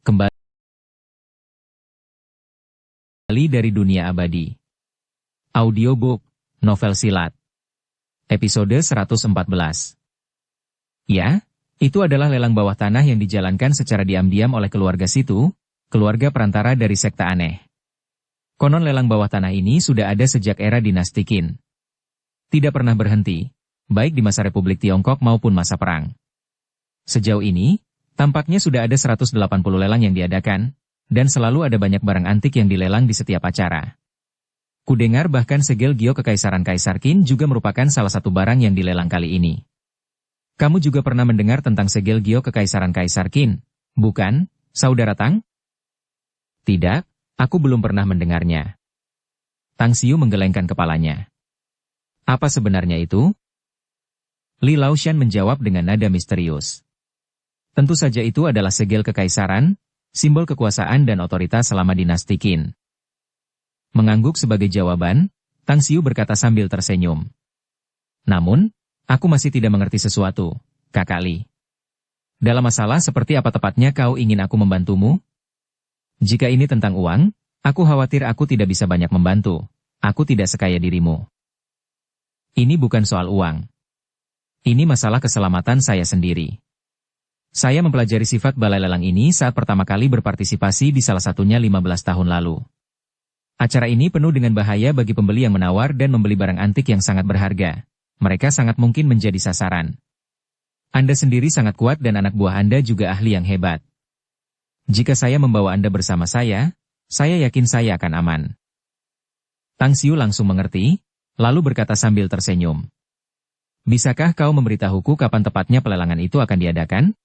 Kembali dari dunia abadi. Audiobook, novel silat. Episode 114. Ya, itu adalah lelang bawah tanah yang dijalankan secara diam-diam oleh keluarga Situ, keluarga perantara dari sekte aneh. Konon lelang bawah tanah ini sudah ada sejak era dinasti Qin. Tidak pernah berhenti, baik di masa Republik Tiongkok maupun masa perang. Sejauh ini, tampaknya sudah ada 180 lelang yang diadakan, dan selalu ada banyak barang antik yang dilelang di setiap acara. Kudengar bahkan segel giok kekaisaran Kaisar Qin juga merupakan salah satu barang yang dilelang kali ini. Kamu juga pernah mendengar tentang segel giok kekaisaran Kaisar Qin, bukan, saudara Tang? Tidak, aku belum pernah mendengarnya. Tang Xiu menggelengkan kepalanya. Apa sebenarnya itu? Li Laoshan menjawab dengan nada misterius. Tentu saja itu adalah segel kekaisaran, simbol kekuasaan dan otoritas selama dinasti Qin. Mengangguk sebagai jawaban, Tang Xiu berkata sambil tersenyum. Namun, aku masih tidak mengerti sesuatu, Kakak Li. Dalam masalah seperti apa tepatnya kau ingin aku membantumu? Jika ini tentang uang, aku khawatir aku tidak bisa banyak membantu. Aku tidak sekaya dirimu. Ini bukan soal uang. Ini masalah keselamatan saya sendiri. Saya mempelajari sifat balai lelang ini saat pertama kali berpartisipasi di salah satunya 15 tahun lalu. Acara ini penuh dengan bahaya bagi pembeli yang menawar dan membeli barang antik yang sangat berharga. Mereka sangat mungkin menjadi sasaran. Anda sendiri sangat kuat dan anak buah Anda juga ahli yang hebat. Jika saya membawa Anda bersama saya yakin saya akan aman. Tang Xiu langsung mengerti, lalu berkata sambil tersenyum. Bisakah kau memberitahuku kapan tepatnya pelelangan itu akan diadakan?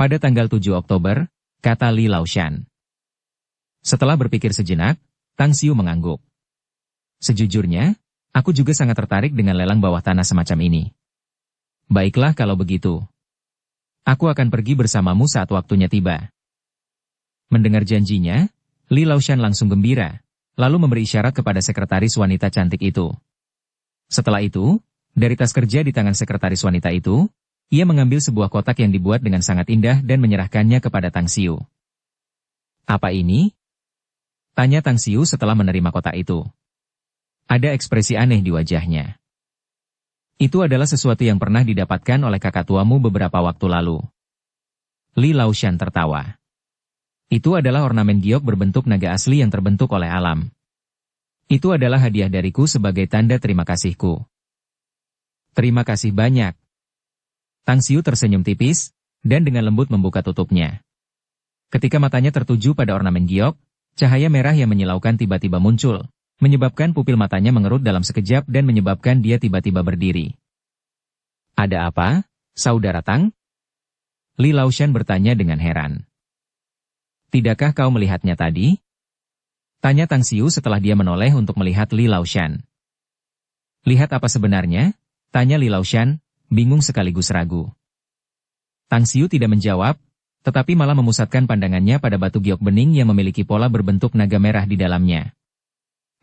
Pada tanggal 7 Oktober, kata Li Laoshan. Setelah berpikir sejenak, Tang Xiu mengangguk. Sejujurnya, aku juga sangat tertarik dengan lelang bawah tanah semacam ini. Baiklah kalau begitu. Aku akan pergi bersamamu saat waktunya tiba. Mendengar janjinya, Li Laoshan langsung gembira, lalu memberi isyarat kepada sekretaris wanita cantik itu. Setelah itu, dari tas kerja di tangan sekretaris wanita itu, ia mengambil sebuah kotak yang dibuat dengan sangat indah dan menyerahkannya kepada Tang Xiu. Apa ini? Tanya Tang Xiu setelah menerima kotak itu. Ada ekspresi aneh di wajahnya. Itu adalah sesuatu yang pernah didapatkan oleh kakak tuamu beberapa waktu lalu. Li Laoshan tertawa. Itu adalah ornamen giok berbentuk naga asli yang terbentuk oleh alam. Itu adalah hadiah dariku sebagai tanda terima kasihku. Terima kasih banyak. Tang Xiu tersenyum tipis, dan dengan lembut membuka tutupnya. Ketika matanya tertuju pada ornamen giok, cahaya merah yang menyilaukan tiba-tiba muncul, menyebabkan pupil matanya mengerut dalam sekejap dan menyebabkan dia tiba-tiba berdiri. Ada apa, saudara Tang? Li Laoshan bertanya dengan heran. Tidakkah kau melihatnya tadi? Tanya Tang Xiu setelah dia menoleh untuk melihat Li Laoshan. Lihat apa sebenarnya? Tanya Li Laoshan, bingung sekaligus ragu. Tang Xiu tidak menjawab, tetapi malah memusatkan pandangannya pada batu giok bening yang memiliki pola berbentuk naga merah di dalamnya.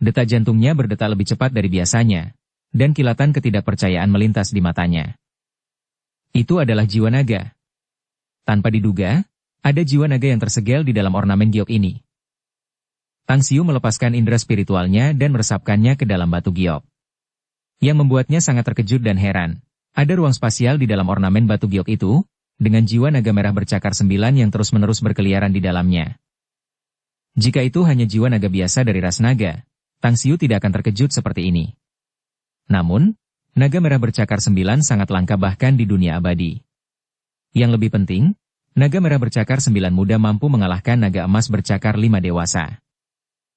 Detak jantungnya berdetak lebih cepat dari biasanya, dan kilatan ketidakpercayaan melintas di matanya. Itu adalah jiwa naga. Tanpa diduga, ada jiwa naga yang tersegel di dalam ornamen giok ini. Tang Xiu melepaskan indera spiritualnya dan meresapkannya ke dalam batu giok. Yang membuatnya sangat terkejut dan heran. Ada ruang spasial di dalam ornamen batu giok itu, dengan jiwa naga merah bercakar 9 yang terus-menerus berkeliaran di dalamnya. Jika itu hanya jiwa naga biasa dari ras naga, Tang Xiu tidak akan terkejut seperti ini. Namun, naga merah bercakar 9 sangat langka bahkan di dunia abadi. Yang lebih penting, naga merah bercakar 9 muda mampu mengalahkan naga emas bercakar 5 dewasa.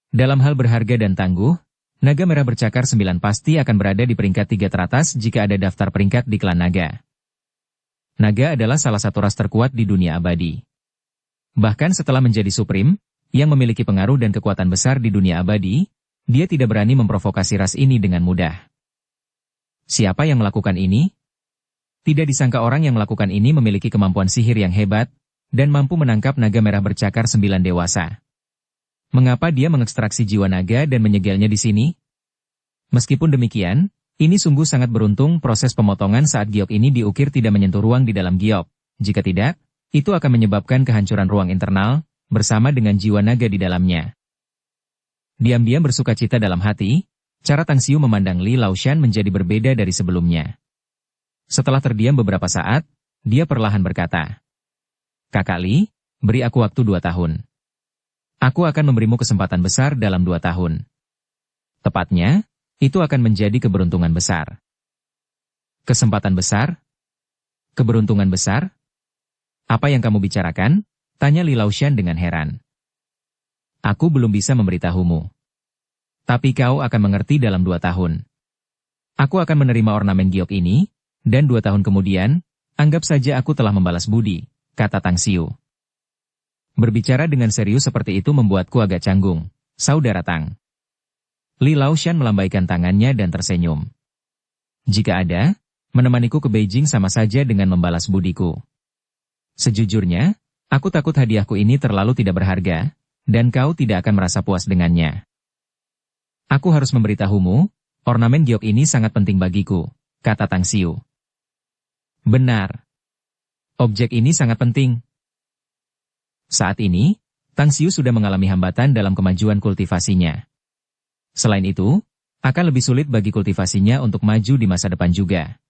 Dalam hal berharga dan tangguh, naga merah bercakar 9 pasti akan berada di peringkat 3 teratas jika ada daftar peringkat di klan naga. Naga adalah salah satu ras terkuat di dunia abadi. Bahkan setelah menjadi Supreme, yang memiliki pengaruh dan kekuatan besar di dunia abadi, dia tidak berani memprovokasi ras ini dengan mudah. Siapa yang melakukan ini? Tidak disangka orang yang melakukan ini memiliki kemampuan sihir yang hebat, dan mampu menangkap naga merah bercakar 9 dewasa. Mengapa dia mengekstraksi jiwa naga dan menyegelnya di sini? Meskipun demikian, ini sungguh sangat beruntung proses pemotongan saat giok ini diukir tidak menyentuh ruang di dalam giok. Jika tidak, itu akan menyebabkan kehancuran ruang internal, bersama dengan jiwa naga di dalamnya. Diam-diam bersukacita dalam hati, cara Tang Xiu memandang Li Laoshan menjadi berbeda dari sebelumnya. Setelah terdiam beberapa saat, dia perlahan berkata, "Kakak Li, beri aku waktu 2 tahun. Aku akan memberimu kesempatan besar dalam 2 tahun. Tepatnya, itu akan menjadi keberuntungan besar." "Kesempatan besar? Keberuntungan besar? Apa yang kamu bicarakan?" tanya Li Laoshan dengan heran. "Aku belum bisa memberitahumu. Tapi kau akan mengerti dalam 2 tahun. Aku akan menerima ornamen giok ini, dan 2 tahun kemudian, anggap saja aku telah membalas budi," kata Tang Xiu. Berbicara dengan serius seperti itu membuatku agak canggung, saudara Tang. Li Laoshan melambaikan tangannya dan tersenyum. "Jika ada, menemaniku ke Beijing sama saja dengan membalas budiku. Sejujurnya, aku takut hadiahku ini terlalu tidak berharga, dan kau tidak akan merasa puas dengannya. Aku harus memberitahumu, ornamen giok ini sangat penting bagiku," kata Tang Xiu. "Benar. Objek ini sangat penting." Saat ini, Tang Xiu sudah mengalami hambatan dalam kemajuan kultivasinya. Selain itu, akan lebih sulit bagi kultivasinya untuk maju di masa depan juga.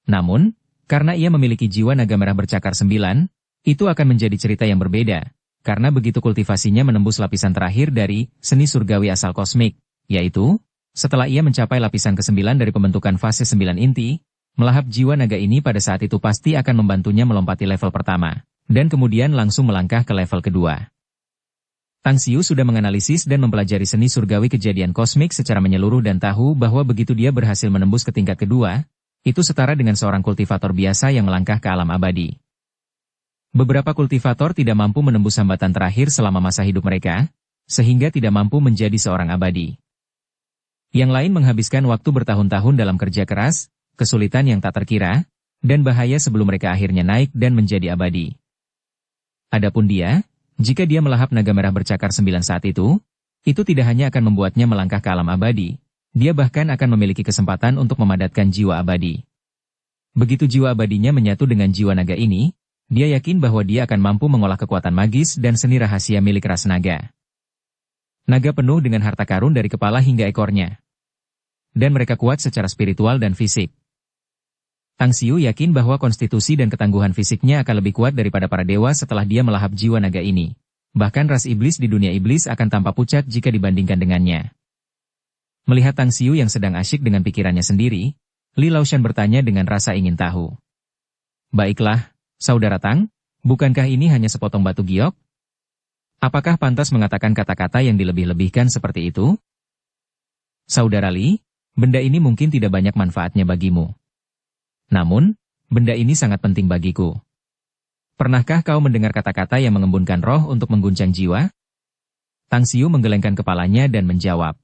Namun, karena ia memiliki jiwa naga merah bercakar 9, itu akan menjadi cerita yang berbeda, karena begitu kultivasinya menembus lapisan terakhir dari seni surgawi asal kosmik, yaitu, setelah ia mencapai lapisan ke-9 dari pembentukan fase 9 inti, melahap jiwa naga ini pada saat itu pasti akan membantunya melompati level pertama, dan kemudian langsung melangkah ke level kedua. Tang Xiu sudah menganalisis dan mempelajari seni surgawi kejadian kosmik secara menyeluruh dan tahu bahwa begitu dia berhasil menembus ke tingkat kedua, itu setara dengan seorang kultivator biasa yang melangkah ke alam abadi. Beberapa kultivator tidak mampu menembus hambatan terakhir selama masa hidup mereka, sehingga tidak mampu menjadi seorang abadi. Yang lain menghabiskan waktu bertahun-tahun dalam kerja keras, kesulitan yang tak terkira, dan bahaya sebelum mereka akhirnya naik dan menjadi abadi. Adapun dia, jika dia melahap naga merah bercakar 9 saat itu tidak hanya akan membuatnya melangkah ke alam abadi, dia bahkan akan memiliki kesempatan untuk memadatkan jiwa abadi. Begitu jiwa abadinya menyatu dengan jiwa naga ini, dia yakin bahwa dia akan mampu mengolah kekuatan magis dan seni rahasia milik ras naga. Naga penuh dengan harta karun dari kepala hingga ekornya. Dan mereka kuat secara spiritual dan fisik. Tang Xiu yakin bahwa konstitusi dan ketangguhan fisiknya akan lebih kuat daripada para dewa setelah dia melahap jiwa naga ini. Bahkan ras iblis di dunia iblis akan tampak pucat jika dibandingkan dengannya. Melihat Tang Xiu yang sedang asyik dengan pikirannya sendiri, Li Laoshan bertanya dengan rasa ingin tahu. "Baiklah, saudara Tang, bukankah ini hanya sepotong batu giok? Apakah pantas mengatakan kata-kata yang dilebih-lebihkan seperti itu?" "Saudara Li, benda ini mungkin tidak banyak manfaatnya bagimu. Namun, benda ini sangat penting bagiku. Pernahkah kau mendengar kata-kata yang mengembunkan roh untuk mengguncang jiwa?" Tang Xiu menggelengkan kepalanya dan menjawab.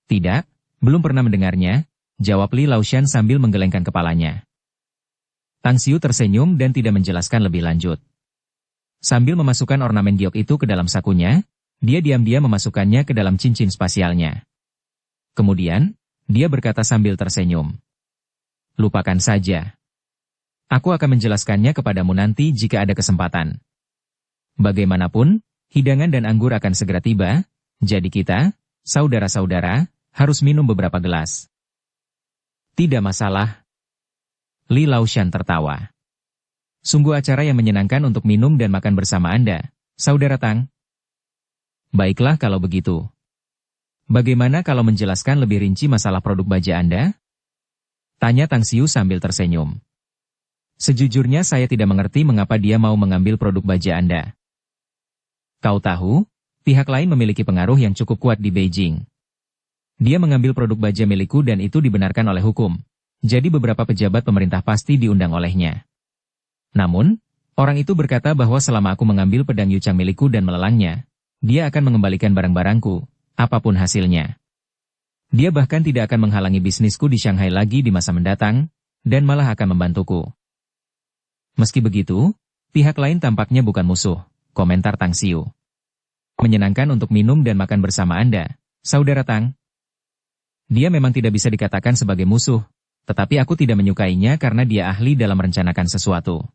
"Tidak, belum pernah mendengarnya," jawab Li Laoshan sambil menggelengkan kepalanya. Tang Xiu tersenyum dan tidak menjelaskan lebih lanjut. Sambil memasukkan ornamen giok itu ke dalam sakunya, dia diam-diam memasukkannya ke dalam cincin spasialnya. Kemudian, dia berkata sambil tersenyum. "Lupakan saja. Aku akan menjelaskannya kepadamu nanti jika ada kesempatan. Bagaimanapun, hidangan dan anggur akan segera tiba, jadi kita, saudara-saudara, harus minum beberapa gelas." "Tidak masalah." Li Laoshan tertawa. "Sungguh acara yang menyenangkan untuk minum dan makan bersama Anda, saudara Tang." "Baiklah kalau begitu. Bagaimana kalau menjelaskan lebih rinci masalah produk baja Anda?" tanya Tang Xiu sambil tersenyum. "Sejujurnya saya tidak mengerti mengapa dia mau mengambil produk baja Anda. Kau tahu, pihak lain memiliki pengaruh yang cukup kuat di Beijing. Dia mengambil produk baja milikku dan itu dibenarkan oleh hukum. Jadi beberapa pejabat pemerintah pasti diundang olehnya. Namun, orang itu berkata bahwa selama aku mengambil pedang Yuchang milikku dan melelangnya, dia akan mengembalikan barang-barangku, apapun hasilnya. Dia bahkan tidak akan menghalangi bisnisku di Shanghai lagi di masa mendatang, dan malah akan membantuku." "Meski begitu, pihak lain tampaknya bukan musuh," komentar Tang Xiu. "Menyenangkan untuk minum dan makan bersama Anda, saudara Tang. Dia memang tidak bisa dikatakan sebagai musuh, tetapi aku tidak menyukainya karena dia ahli dalam merencanakan sesuatu.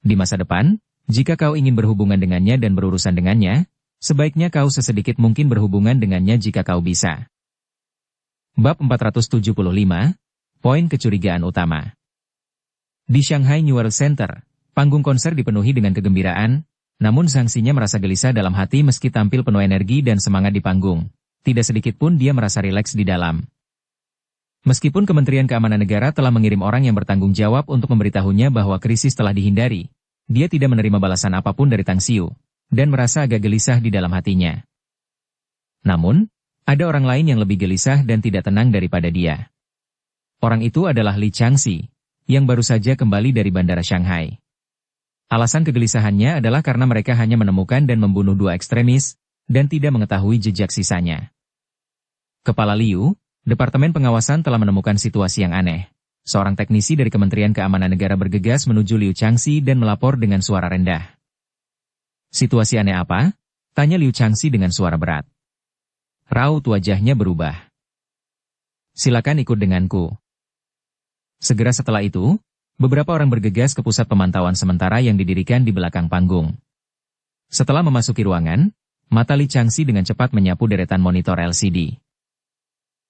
Di masa depan, jika kau ingin berhubungan dengannya dan berurusan dengannya, sebaiknya kau sesedikit mungkin berhubungan dengannya jika kau bisa. Bab 475, Poin Kecurigaan Utama. Di Shanghai New World Center, panggung konser dipenuhi dengan kegembiraan, namun Zhang Xinya merasa gelisah dalam hati meski tampil penuh energi dan semangat di panggung. Tidak sedikit pun dia merasa rileks di dalam. Meskipun Kementerian Keamanan Negara telah mengirim orang yang bertanggung jawab untuk memberitahunya bahwa krisis telah dihindari, dia tidak menerima balasan apapun dari Tang Xiu, dan merasa agak gelisah di dalam hatinya. Namun, ada orang lain yang lebih gelisah dan tidak tenang daripada dia. Orang itu adalah Li Changxi, yang baru saja kembali dari bandara Shanghai. Alasan kegelisahannya adalah karena mereka hanya menemukan dan membunuh 2 ekstremis, dan tidak mengetahui jejak sisanya. Kepala Liu, Departemen Pengawasan telah menemukan situasi yang aneh. Seorang teknisi dari Kementerian Keamanan Negara bergegas menuju Liu Changxi dan melapor dengan suara rendah. Situasi aneh apa? Tanya Liu Changxi dengan suara berat. Raut wajahnya berubah. Silakan ikut denganku. Segera setelah itu, beberapa orang bergegas ke pusat pemantauan sementara yang didirikan di belakang panggung. Setelah memasuki ruangan, mata Li Changxi dengan cepat menyapu deretan monitor LCD.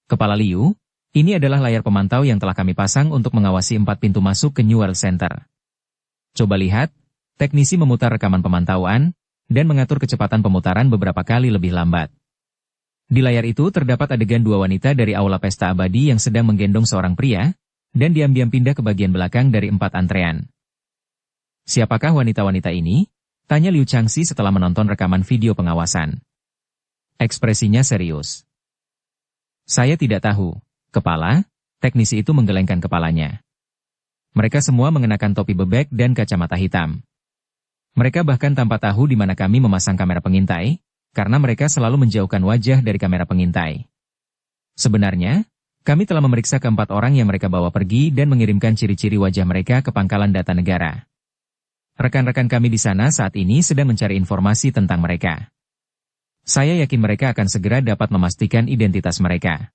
Kepala Liu, ini adalah layar pemantau yang telah kami pasang untuk mengawasi 4 pintu masuk ke New World Center. Coba lihat, teknisi memutar rekaman pemantauan, dan mengatur kecepatan pemutaran beberapa kali lebih lambat. Di layar itu terdapat adegan 2 wanita dari aula pesta abadi yang sedang menggendong seorang pria, dan diam-diam pindah ke bagian belakang dari 4 antrean. Siapakah wanita-wanita ini? Tanya Liu Changxi setelah menonton rekaman video pengawasan. Ekspresinya serius. Saya tidak tahu, Kepala. Teknisi itu menggelengkan kepalanya. Mereka semua mengenakan topi bebek dan kacamata hitam. Mereka bahkan tanpa tahu di mana kami memasang kamera pengintai, karena mereka selalu menjauhkan wajah dari kamera pengintai. Sebenarnya, kami telah memeriksa ke-4 orang yang mereka bawa pergi dan mengirimkan ciri-ciri wajah mereka ke pangkalan data negara. Rekan-rekan kami di sana saat ini sedang mencari informasi tentang mereka. Saya yakin mereka akan segera dapat memastikan identitas mereka.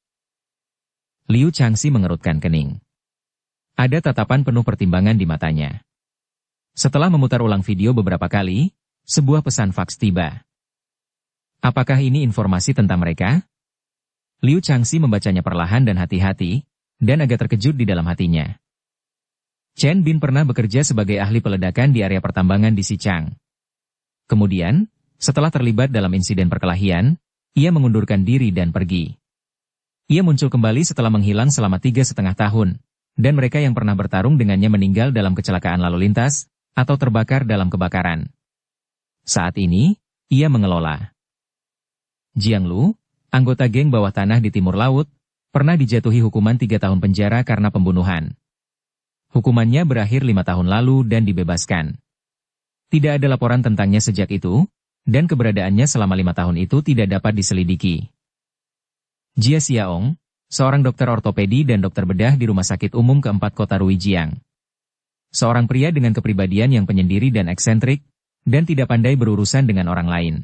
Liu Changxi mengerutkan kening. Ada tatapan penuh pertimbangan di matanya. Setelah memutar ulang video beberapa kali, sebuah pesan faks tiba. Apakah ini informasi tentang mereka? Liu Changxi membacanya perlahan dan hati-hati, dan agak terkejut di dalam hatinya. Chen Bin pernah bekerja sebagai ahli peledakan di area pertambangan di Xichang. Kemudian, setelah terlibat dalam insiden perkelahian, ia mengundurkan diri dan pergi. Ia muncul kembali setelah menghilang selama 3,5 tahun, dan mereka yang pernah bertarung dengannya meninggal dalam kecelakaan lalu lintas, atau terbakar dalam kebakaran. Saat ini, ia mengelola. Jiang Lu, anggota geng bawah tanah di Timur Laut, pernah dijatuhi hukuman 3 tahun penjara karena pembunuhan. Hukumannya berakhir 5 tahun lalu dan dibebaskan. Tidak ada laporan tentangnya sejak itu, dan keberadaannya selama 5 tahun itu tidak dapat diselidiki. Jia Xiaong, seorang dokter ortopedi dan dokter bedah di Rumah Sakit Umum ke-4 Kota Ruijiang. Seorang pria dengan kepribadian yang penyendiri dan eksentrik, dan tidak pandai berurusan dengan orang lain.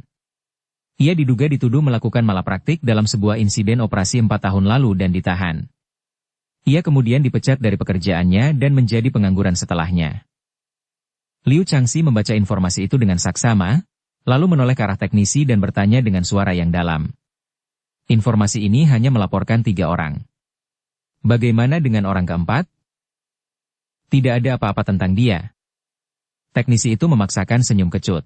Ia diduga dituduh melakukan malapraktik dalam sebuah insiden operasi 4 tahun lalu dan ditahan. Ia kemudian dipecat dari pekerjaannya dan menjadi pengangguran setelahnya. Liu Changxi membaca informasi itu dengan saksama, lalu menoleh ke arah teknisi dan bertanya dengan suara yang dalam. Informasi ini hanya melaporkan 3 orang. Bagaimana dengan orang ke-4? Tidak ada apa-apa tentang dia. Teknisi itu memaksakan senyum kecut.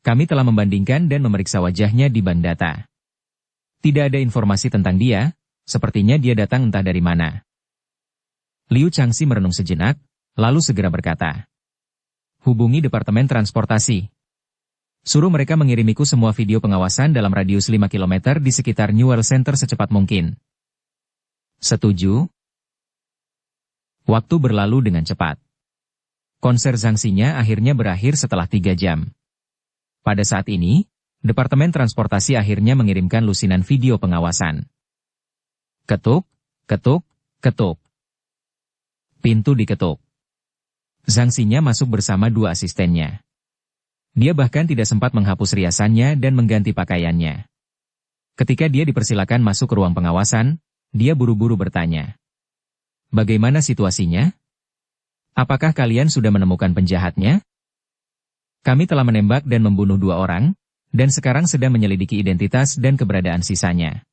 Kami telah membandingkan dan memeriksa wajahnya di bank data. Tidak ada informasi tentang dia, sepertinya dia datang entah dari mana. Liu Changxi merenung sejenak, lalu segera berkata. Hubungi Departemen Transportasi. Suruh mereka mengirimiku semua video pengawasan dalam radius 5 km di sekitar New World Center secepat mungkin. Setuju? Waktu berlalu dengan cepat. Konser Zhang Xinya akhirnya berakhir setelah 3 jam. Pada saat ini, Departemen Transportasi akhirnya mengirimkan lusinan video pengawasan. Ketuk, ketuk, ketuk. Pintu diketuk. Zhang Xinya masuk bersama 2 asistennya. Dia bahkan tidak sempat menghapus riasannya dan mengganti pakaiannya. Ketika dia dipersilakan masuk ke ruang pengawasan, dia buru-buru bertanya. Bagaimana situasinya? Apakah kalian sudah menemukan penjahatnya? Kami telah menembak dan membunuh 2 orang, dan sekarang sedang menyelidiki identitas dan keberadaan sisanya.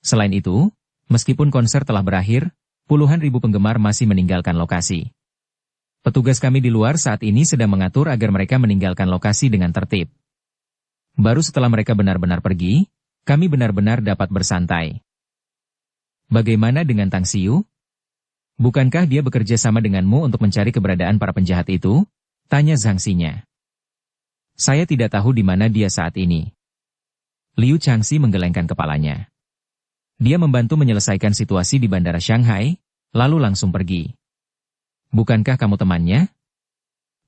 Selain itu, meskipun konser telah berakhir, puluhan ribu penggemar masih meninggalkan lokasi. Petugas kami di luar saat ini sedang mengatur agar mereka meninggalkan lokasi dengan tertib. Baru setelah mereka benar-benar pergi, kami benar-benar dapat bersantai. Bagaimana dengan Tang Xiu? Bukankah dia bekerja sama denganmu untuk mencari keberadaan para penjahat itu? Tanya Zhang Xinya. Saya tidak tahu di mana dia saat ini. Liu Changxi menggelengkan kepalanya. Dia membantu menyelesaikan situasi di bandara Shanghai, lalu langsung pergi. Bukankah kamu temannya?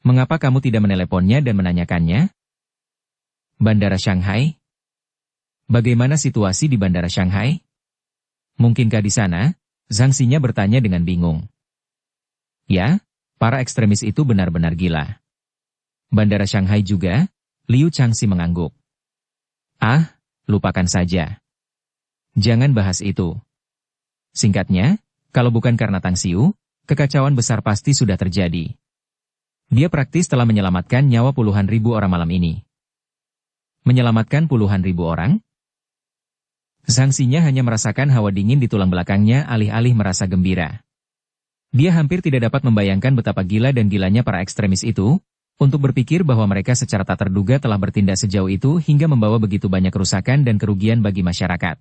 Mengapa kamu tidak meneleponnya dan menanyakannya? Bandara Shanghai? Bagaimana situasi di bandara Shanghai? Mungkinkah di sana? Zhang Xinya bertanya dengan bingung. Ya, para ekstremis itu benar-benar gila. Bandara Shanghai juga? Liu Changxi mengangguk. Ah, lupakan saja. Jangan bahas itu. Singkatnya, kalau bukan karena Tang Xiu, kekacauan besar pasti sudah terjadi. Dia praktis telah menyelamatkan nyawa puluhan ribu orang malam ini. Menyelamatkan puluhan ribu orang? Zhang Xinya hanya merasakan hawa dingin di tulang belakangnya alih-alih merasa gembira. Dia hampir tidak dapat membayangkan betapa gila dan gilanya para ekstremis itu, untuk berpikir bahwa mereka secara tak terduga telah bertindak sejauh itu hingga membawa begitu banyak kerusakan dan kerugian bagi masyarakat.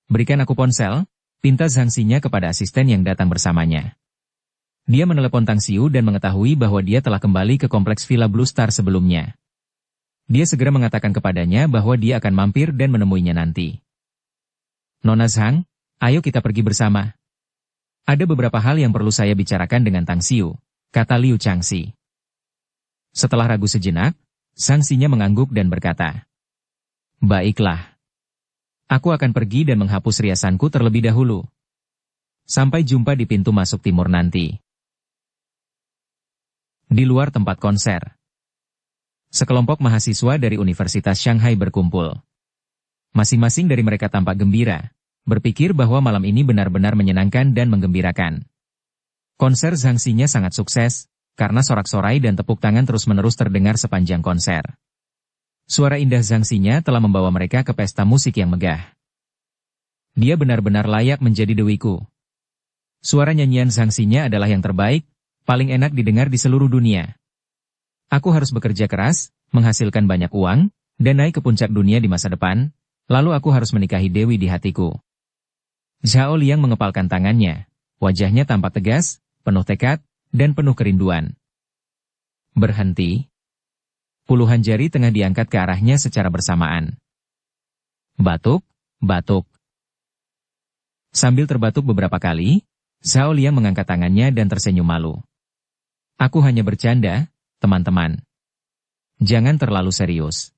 Berikan aku ponsel, pinta Zhang Xinya kepada asisten yang datang bersamanya. Dia menelepon Tang Xiu dan mengetahui bahwa dia telah kembali ke kompleks Villa Blue Star sebelumnya. Dia segera mengatakan kepadanya bahwa dia akan mampir dan menemuinya nanti. Nona Zhang, ayo kita pergi bersama. Ada beberapa hal yang perlu saya bicarakan dengan Tang Xiu, kata Liu Changxi. Setelah ragu sejenak, Zhang Xinya mengangguk dan berkata, baiklah. Aku akan pergi dan menghapus riasanku terlebih dahulu. Sampai jumpa di pintu masuk timur nanti. Di luar tempat konser. Sekelompok mahasiswa dari Universitas Shanghai berkumpul. Masing-masing dari mereka tampak gembira, berpikir bahwa malam ini benar-benar menyenangkan dan menggembirakan. Konser Zhang Xinya sangat sukses, karena sorak-sorai dan tepuk tangan terus-menerus terdengar sepanjang konser. Suara indah Zhang Xinya telah membawa mereka ke pesta musik yang megah. Dia benar-benar layak menjadi dewiku. Suara nyanyian Zhang Xinya adalah yang terbaik, paling enak didengar di seluruh dunia. Aku harus bekerja keras, menghasilkan banyak uang, dan naik ke puncak dunia di masa depan, lalu aku harus menikahi dewi di hatiku. Zhao Liang mengepalkan tangannya, wajahnya tampak tegas, penuh tekad, dan penuh kerinduan. Berhenti. Puluhan jari tengah diangkat ke arahnya secara bersamaan. Batuk, batuk. Sambil terbatuk beberapa kali, Zhao Liang mengangkat tangannya dan tersenyum malu. Aku hanya bercanda, teman-teman. Jangan terlalu serius.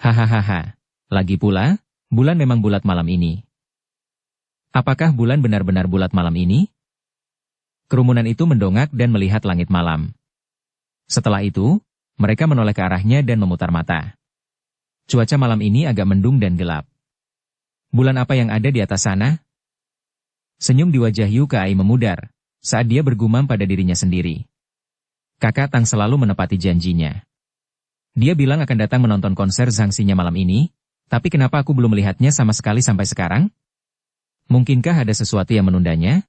Hahaha. Lagi pula, bulan memang bulat malam ini. Apakah bulan benar-benar bulat malam ini? Kerumunan itu mendongak dan melihat langit malam. Setelah itu, mereka menoleh ke arahnya dan memutar mata. Cuaca malam ini agak mendung dan gelap. Bulan apa yang ada di atas sana? Senyum di wajah Yu Kai memudar, saat dia bergumam pada dirinya sendiri. Kakak Tang selalu menepati janjinya. Dia bilang akan datang menonton konser Zhang Xinya malam ini, tapi kenapa aku belum melihatnya sama sekali sampai sekarang? Mungkinkah ada sesuatu yang menundanya?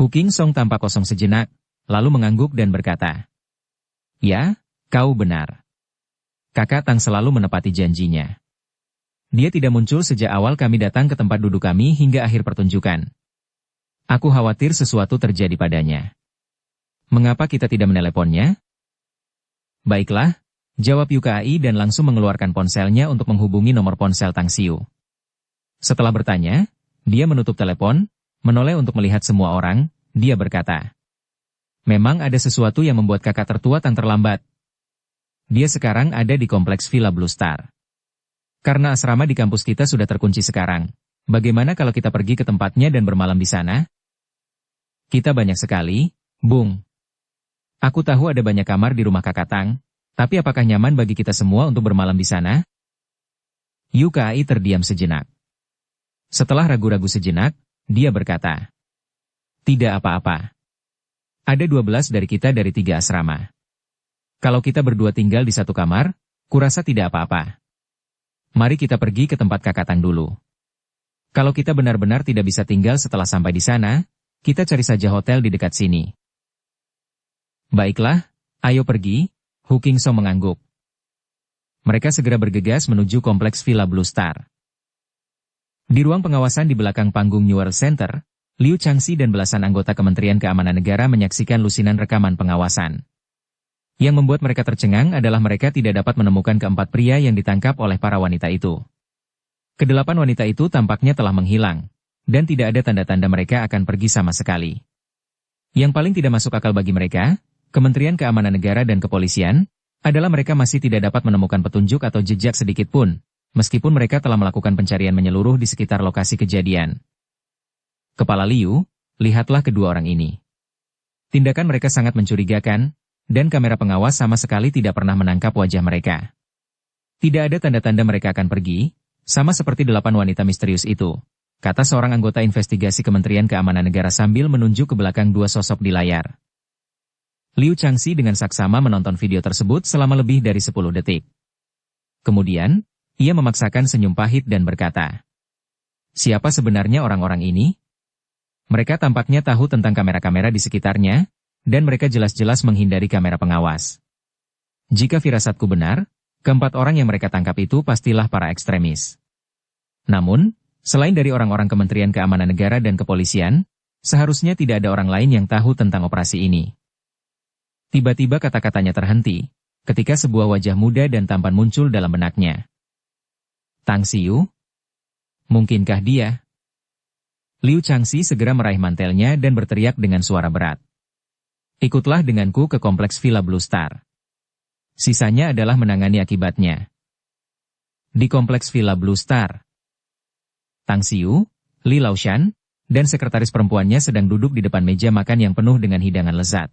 Hu King Song tampak kosong sejenak, lalu mengangguk dan berkata, ya, kau benar. Kakak Tang selalu menepati janjinya. Dia tidak muncul sejak awal kami datang ke tempat duduk kami hingga akhir pertunjukan. Aku khawatir sesuatu terjadi padanya. Mengapa kita tidak meneleponnya? Baiklah, jawab Yukai dan langsung mengeluarkan ponselnya untuk menghubungi nomor ponsel Tang Xiu. Setelah bertanya, dia menutup telepon, menoleh untuk melihat semua orang, dia berkata, memang ada sesuatu yang membuat kakak tertua Tang terlambat. Dia sekarang ada di kompleks Villa Blue Star. Karena asrama di kampus kita sudah terkunci sekarang, bagaimana kalau kita pergi ke tempatnya dan bermalam di sana? Kita banyak sekali, Bung. Aku tahu ada banyak kamar di rumah kakak Tang, tapi apakah nyaman bagi kita semua untuk bermalam di sana? Yukai terdiam sejenak. Setelah ragu-ragu sejenak, dia berkata, tidak apa-apa. Ada 12 dari kita dari 3 asrama. Kalau kita berdua tinggal di satu kamar, kurasa tidak apa-apa. Mari kita pergi ke tempat Kakak Tang dulu. Kalau kita benar-benar tidak bisa tinggal setelah sampai di sana, kita cari saja hotel di dekat sini. Baiklah, ayo pergi, Hu Qingsong mengangguk. Mereka segera bergegas menuju kompleks Villa Blue Star. Di ruang pengawasan di belakang panggung New World Center, Liu Changxi dan belasan anggota Kementerian Keamanan Negara menyaksikan lusinan rekaman pengawasan. Yang membuat mereka tercengang adalah mereka tidak dapat menemukan keempat pria yang ditangkap oleh para wanita itu. Kedelapan wanita itu tampaknya telah menghilang, dan tidak ada tanda-tanda mereka akan pergi sama sekali. Yang paling tidak masuk akal bagi mereka, Kementerian Keamanan Negara dan Kepolisian, adalah mereka masih tidak dapat menemukan petunjuk atau jejak sedikit pun, meskipun mereka telah melakukan pencarian menyeluruh di sekitar lokasi kejadian. Kepala Liu, lihatlah kedua orang ini. Tindakan mereka sangat mencurigakan, dan kamera pengawas sama sekali tidak pernah menangkap wajah mereka. Tidak ada tanda-tanda mereka akan pergi, sama seperti 8 wanita misterius itu, kata seorang anggota investigasi Kementerian Keamanan Negara sambil menunjuk ke belakang 2 sosok di layar. Liu Changxi dengan saksama menonton video tersebut selama lebih dari 10 detik. Kemudian, ia memaksakan senyum pahit dan berkata, "Siapa sebenarnya orang-orang ini? Mereka tampaknya tahu tentang kamera-kamera di sekitarnya, dan mereka jelas-jelas menghindari kamera pengawas. Jika firasatku benar, keempat orang yang mereka tangkap itu pastilah para ekstremis. Namun, selain dari orang-orang Kementerian Keamanan Negara dan Kepolisian, seharusnya tidak ada orang lain yang tahu tentang operasi ini." Tiba-tiba kata-katanya terhenti, ketika sebuah wajah muda dan tampan muncul dalam benaknya. Tang Xiu? Mungkinkah dia? Liu Changxi segera meraih mantelnya dan berteriak dengan suara berat. "Ikutlah denganku ke kompleks Villa Blue Star. Sisanya adalah menangani akibatnya." Di kompleks Villa Blue Star, Tang Xiu, Li Laoshan, dan sekretaris perempuannya sedang duduk di depan meja makan yang penuh dengan hidangan lezat.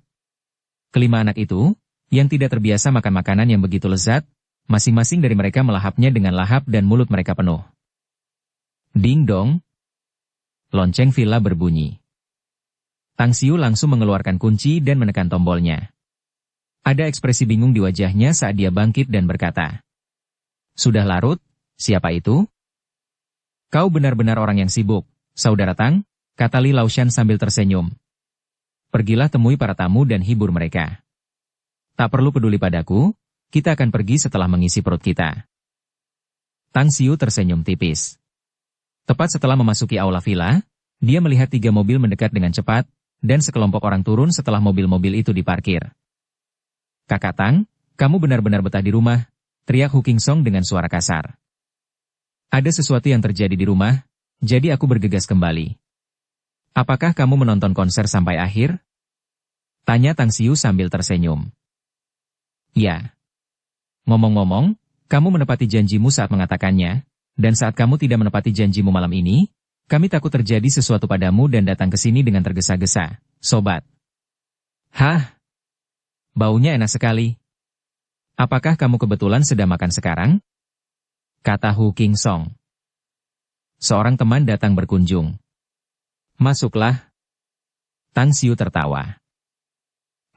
Kelima anak itu, yang tidak terbiasa makan makanan yang begitu lezat, masing-masing dari mereka melahapnya dengan lahap dan mulut mereka penuh. Ding dong. Lonceng villa berbunyi. Tang Xiu langsung mengeluarkan kunci dan menekan tombolnya. Ada ekspresi bingung di wajahnya saat dia bangkit dan berkata, "Sudah larut, siapa itu?" "Kau benar-benar orang yang sibuk, Saudara Tang," kata Li Laoshan sambil tersenyum. "Pergilah temui para tamu dan hibur mereka. Tak perlu peduli padaku, kita akan pergi setelah mengisi perut kita." Tang Xiu tersenyum tipis. Tepat setelah memasuki aula villa, dia melihat 3 mobil mendekat dengan cepat, dan sekelompok orang turun setelah mobil-mobil itu diparkir. "Kakak Tang, kamu benar-benar betah di rumah," teriak Hu Qingsong dengan suara kasar. "Ada sesuatu yang terjadi di rumah, jadi aku bergegas kembali." "Apakah kamu menonton konser sampai akhir?" tanya Tang Xiu sambil tersenyum. "Ya. Ngomong-ngomong, kamu menepati janjimu saat mengatakannya, dan saat kamu tidak menepati janjimu malam ini, kami takut terjadi sesuatu padamu dan datang ke sini dengan tergesa-gesa, sobat." "Hah? Baunya enak sekali. Apakah kamu kebetulan sedang makan sekarang?" kata Hu Qingsong. "Seorang teman datang berkunjung." "Masuklah." Tang Xiu tertawa.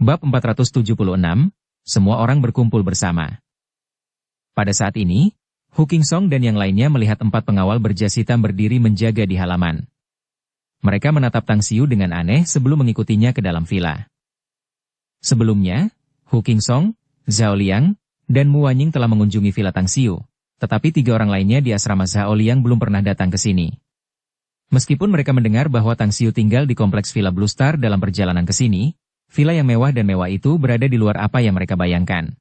Bab 476, semua orang berkumpul bersama. Pada saat ini, Hu Qingsong dan yang lainnya melihat 4 pengawal berjas hitam berdiri menjaga di halaman. Mereka menatap Tang Xiu dengan aneh sebelum mengikutinya ke dalam villa. Sebelumnya, Hu Qingsong, Zhao Liang, dan Mu Wanying telah mengunjungi villa Tang Xiu, tetapi 3 orang lainnya di asrama Zhao Liang belum pernah datang ke sini. Meskipun mereka mendengar bahwa Tang Xiu tinggal di kompleks Villa Blue Star dalam perjalanan ke sini, villa yang mewah dan mewah itu berada di luar apa yang mereka bayangkan.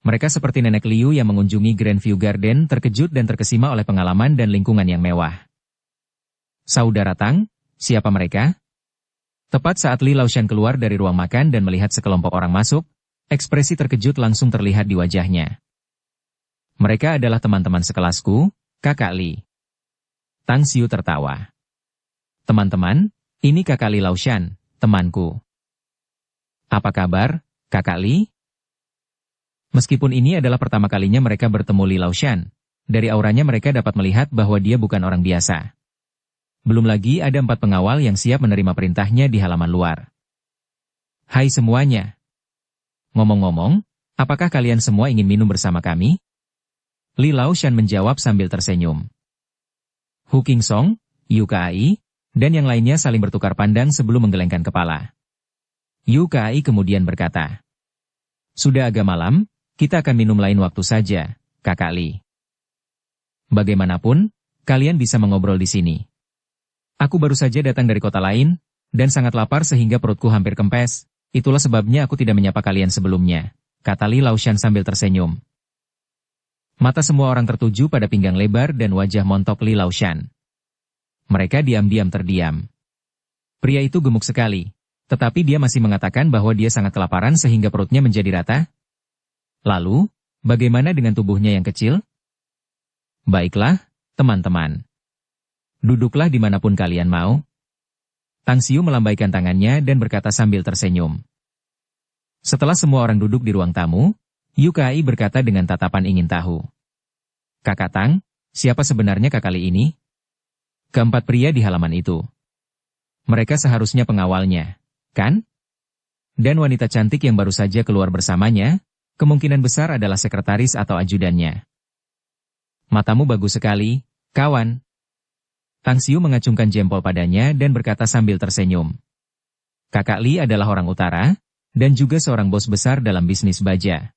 Mereka seperti nenek Liu yang mengunjungi Grandview Garden terkejut dan terkesima oleh pengalaman dan lingkungan yang mewah. "Saudara Tang, siapa mereka?" Tepat saat Li Laoshan keluar dari ruang makan dan melihat sekelompok orang masuk, ekspresi terkejut langsung terlihat di wajahnya. "Mereka adalah teman-teman sekelasku, Kakak Li." Tang Xiu tertawa. "Teman-teman, ini Kakak Li Laoshan, temanku." "Apa kabar, Kakak Li?" Meskipun ini adalah pertama kalinya mereka bertemu Li Laoshan, dari auranya mereka dapat melihat bahwa dia bukan orang biasa. Belum lagi ada 4 pengawal yang siap menerima perintahnya di halaman luar. Hai semuanya. Ngomong-ngomong, apakah kalian semua ingin minum bersama kami? Li Laoshan menjawab sambil tersenyum. Hu Qingsong, Yu Kai, dan yang lainnya saling bertukar pandang sebelum menggelengkan kepala. Yu Kai kemudian berkata, sudah agak malam, kita akan minum lain waktu saja, Kakak Li. Bagaimanapun, kalian bisa mengobrol di sini. Aku baru saja datang dari kota lain, dan sangat lapar sehingga perutku hampir kempes. Itulah sebabnya aku tidak menyapa kalian sebelumnya, kata Li Laoshan sambil tersenyum. Mata semua orang tertuju pada pinggang lebar dan wajah montok Li Laoshan. Mereka diam-diam terdiam. Pria itu gemuk sekali, tetapi dia masih mengatakan bahwa dia sangat kelaparan sehingga perutnya menjadi rata. Lalu, bagaimana dengan tubuhnya yang kecil? Baiklah, teman-teman. Duduklah dimanapun kalian mau. Tang Xiu melambaikan tangannya dan berkata sambil tersenyum. Setelah semua orang duduk di ruang tamu, Yu Kai berkata dengan tatapan ingin tahu. Kakak Tang, siapa sebenarnya Kakak Li ini? Keempat pria di halaman itu. Mereka seharusnya pengawalnya, kan? Dan wanita cantik yang baru saja keluar bersamanya, kemungkinan besar adalah sekretaris atau ajudannya. Matamu bagus sekali, kawan. Tang Xiu mengacungkan jempol padanya dan berkata sambil tersenyum. Kakak Li adalah orang utara, dan juga seorang bos besar dalam bisnis baja.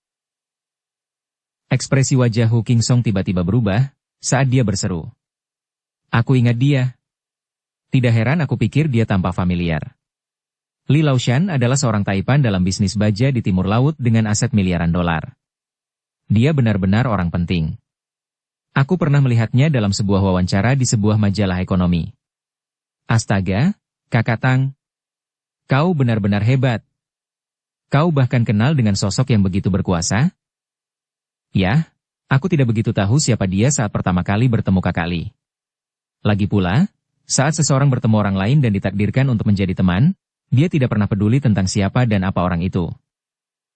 Ekspresi wajah Hu Qingsong tiba-tiba berubah, saat dia berseru. Aku ingat dia. Tidak heran aku pikir dia tampak familiar. Li Laoshan adalah seorang taipan dalam bisnis baja di timur laut dengan aset miliaran dolar. Dia benar-benar orang penting. Aku pernah melihatnya dalam sebuah wawancara di sebuah majalah ekonomi. Astaga, Kakak Tang. Kau benar-benar hebat. Kau bahkan kenal dengan sosok yang begitu berkuasa? Ya, aku tidak begitu tahu siapa dia saat pertama kali bertemu Kakak Li. Lagi pula, saat seseorang bertemu orang lain dan ditakdirkan untuk menjadi teman, dia tidak pernah peduli tentang siapa dan apa orang itu.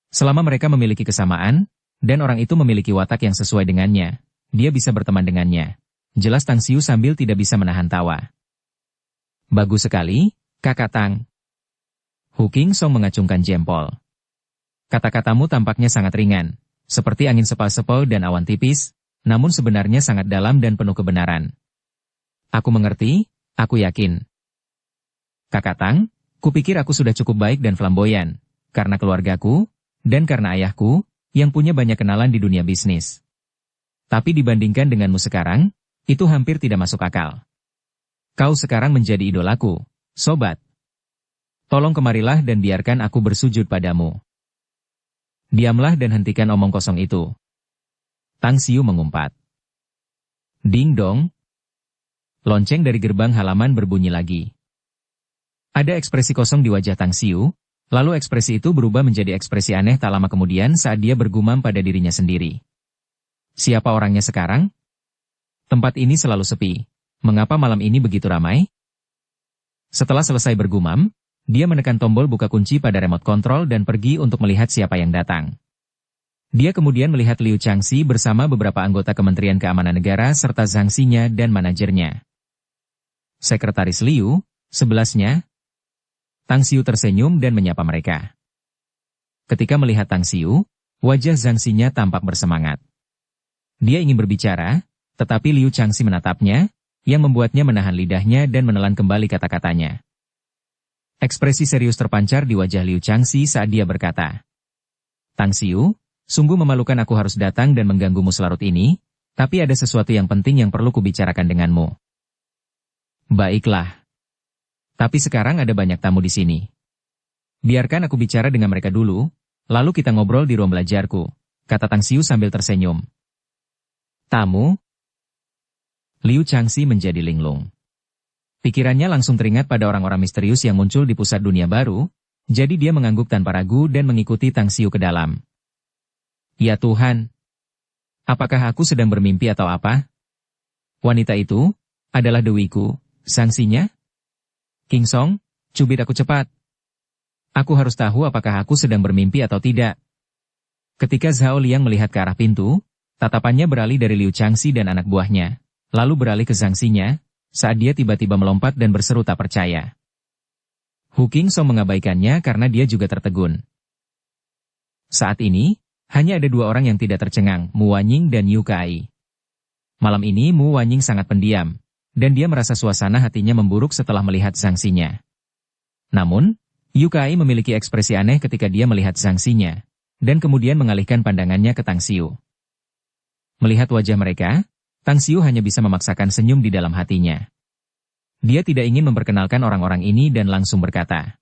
Selama mereka memiliki kesamaan, dan orang itu memiliki watak yang sesuai dengannya, dia bisa berteman dengannya. Jelas Tang Xiu sambil tidak bisa menahan tawa. Bagus sekali, Kakak Tang. Hu Qingsong mengacungkan jempol. Kata-katamu tampaknya sangat ringan, seperti angin sepal-sepal dan awan tipis, namun sebenarnya sangat dalam dan penuh kebenaran. Aku mengerti, aku yakin. Kakak Tang, kupikir aku sudah cukup baik dan flamboyan, karena keluargaku, dan karena ayahku, yang punya banyak kenalan di dunia bisnis. Tapi dibandingkan denganmu sekarang, itu hampir tidak masuk akal. Kau sekarang menjadi idolaku, sobat. Tolong kemarilah dan biarkan aku bersujud padamu. Diamlah dan hentikan omong kosong itu. Tang Xiu mengumpat. Ding dong. Lonceng dari gerbang halaman berbunyi lagi. Ada ekspresi kosong di wajah Tang Xiu, lalu ekspresi itu berubah menjadi ekspresi aneh tak lama kemudian saat dia bergumam pada dirinya sendiri. Siapa orangnya sekarang? Tempat ini selalu sepi. Mengapa malam ini begitu ramai? Setelah selesai bergumam, dia menekan tombol buka kunci pada remote control dan pergi untuk melihat siapa yang datang. Dia kemudian melihat Liu Changxi bersama beberapa anggota Kementerian Keamanan Negara serta Zhang Xinya dan manajernya. Sekretaris Liu, sebelasnya. Tang Xiu tersenyum dan menyapa mereka. Ketika melihat Tang Xiu, wajah Zhang Xinya tampak bersemangat. Dia ingin berbicara, tetapi Liu Changxi menatapnya, yang membuatnya menahan lidahnya dan menelan kembali kata-katanya. Ekspresi serius terpancar di wajah Liu Changxi saat dia berkata, Tang Xiu, sungguh memalukan aku harus datang dan mengganggumu selarut ini, tapi ada sesuatu yang penting yang perlu kubicarakan denganmu. Baiklah. Tapi sekarang ada banyak tamu di sini. Biarkan aku bicara dengan mereka dulu, lalu kita ngobrol di ruang belajarku, kata Tang Xiu sambil tersenyum. Tamu? Liu Changxi menjadi linglung. Pikirannya langsung teringat pada orang-orang misterius yang muncul di pusat dunia baru, jadi dia mengangguk tanpa ragu dan mengikuti Tang Xiu ke dalam. Ya Tuhan! Apakah aku sedang bermimpi atau apa? Wanita itu adalah dewiku, Zhang Xinya? Qingsong, cubit aku cepat. Aku harus tahu apakah aku sedang bermimpi atau tidak. Ketika Zhao Liang melihat ke arah pintu, tatapannya beralih dari Liu Changxi dan anak buahnya, lalu beralih ke Zhang Xinya, saat dia tiba-tiba melompat dan berseru tak percaya. Hu Qingsong mengabaikannya karena dia juga tertegun. Saat ini, hanya ada dua orang yang tidak tercengang, Mu Wanying dan Yu Kai. Malam ini Mu Wanying sangat pendiam, dan dia merasa suasana hatinya memburuk setelah melihat Zhangxinya. Namun, Yu Kai memiliki ekspresi aneh ketika dia melihat Zhangxinya, dan kemudian mengalihkan pandangannya ke Tang Xiu. Melihat wajah mereka, Tang Xiu hanya bisa memaksakan senyum di dalam hatinya. Dia tidak ingin memperkenalkan orang-orang ini dan langsung berkata,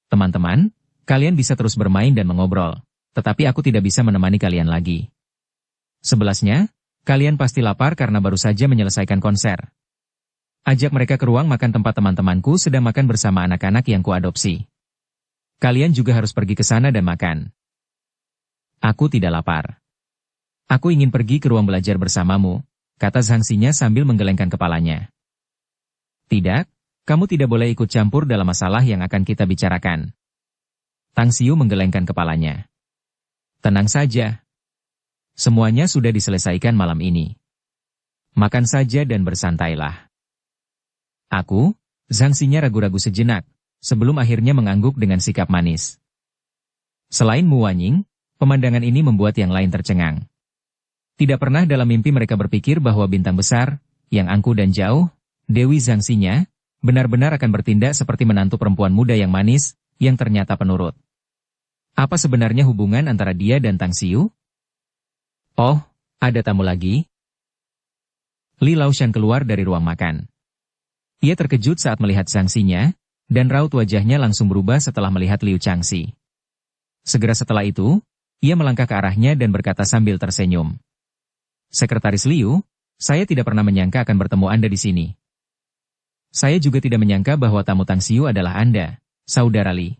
"Teman-teman, kalian bisa terus bermain dan mengobrol, tetapi aku tidak bisa menemani kalian lagi. Sebelasnya, kalian pasti lapar karena baru saja menyelesaikan konser. Ajak mereka ke ruang makan tempat teman-temanku sedang makan bersama anak-anak yang kuadopsi. Kalian juga harus pergi ke sana dan makan." "Aku tidak lapar. Aku ingin pergi ke ruang belajar bersamamu," kata Zhangxinya sambil menggelengkan kepalanya. "Tidak, kamu tidak boleh ikut campur dalam masalah yang akan kita bicarakan." Tang Xiu menggelengkan kepalanya. "Tenang saja. Semuanya sudah diselesaikan malam ini. Makan saja dan bersantailah." "Aku?" Zhangxinya ragu-ragu sejenak, sebelum akhirnya mengangguk dengan sikap manis. Selain Mu Wanying, pemandangan ini membuat yang lain tercengang. Tidak pernah dalam mimpi mereka berpikir bahwa bintang besar, yang angkuh dan jauh, Dewi Zhangxinya, benar-benar akan bertindak seperti menantu perempuan muda yang manis, yang ternyata penurut. Apa sebenarnya hubungan antara dia dan Tang Xiu? "Oh, ada tamu lagi?" Li Laoshan keluar dari ruang makan. Ia terkejut saat melihat Zhangxinya, dan raut wajahnya langsung berubah setelah melihat Liu Changxi. Segera setelah itu, ia melangkah ke arahnya dan berkata sambil tersenyum, "Sekretaris Liu, saya tidak pernah menyangka akan bertemu Anda di sini. Saya juga tidak menyangka bahwa tamu Tang Xiu adalah Anda, Saudara Li.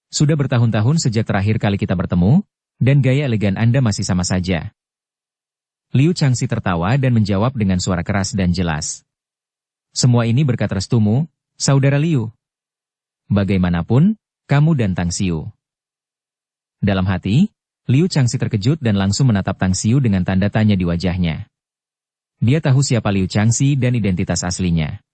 Sudah bertahun-tahun sejak terakhir kali kita bertemu, dan gaya elegan Anda masih sama saja." Liu Changxi tertawa dan menjawab dengan suara keras dan jelas, "Semua ini berkat restumu, Saudara Liu. Bagaimanapun, kamu dan Tang Xiu." Dalam hati, Liu Changxi terkejut dan langsung menatap Tang Xiu dengan tanda tanya di wajahnya. Dia tahu siapa Liu Changxi dan identitas aslinya.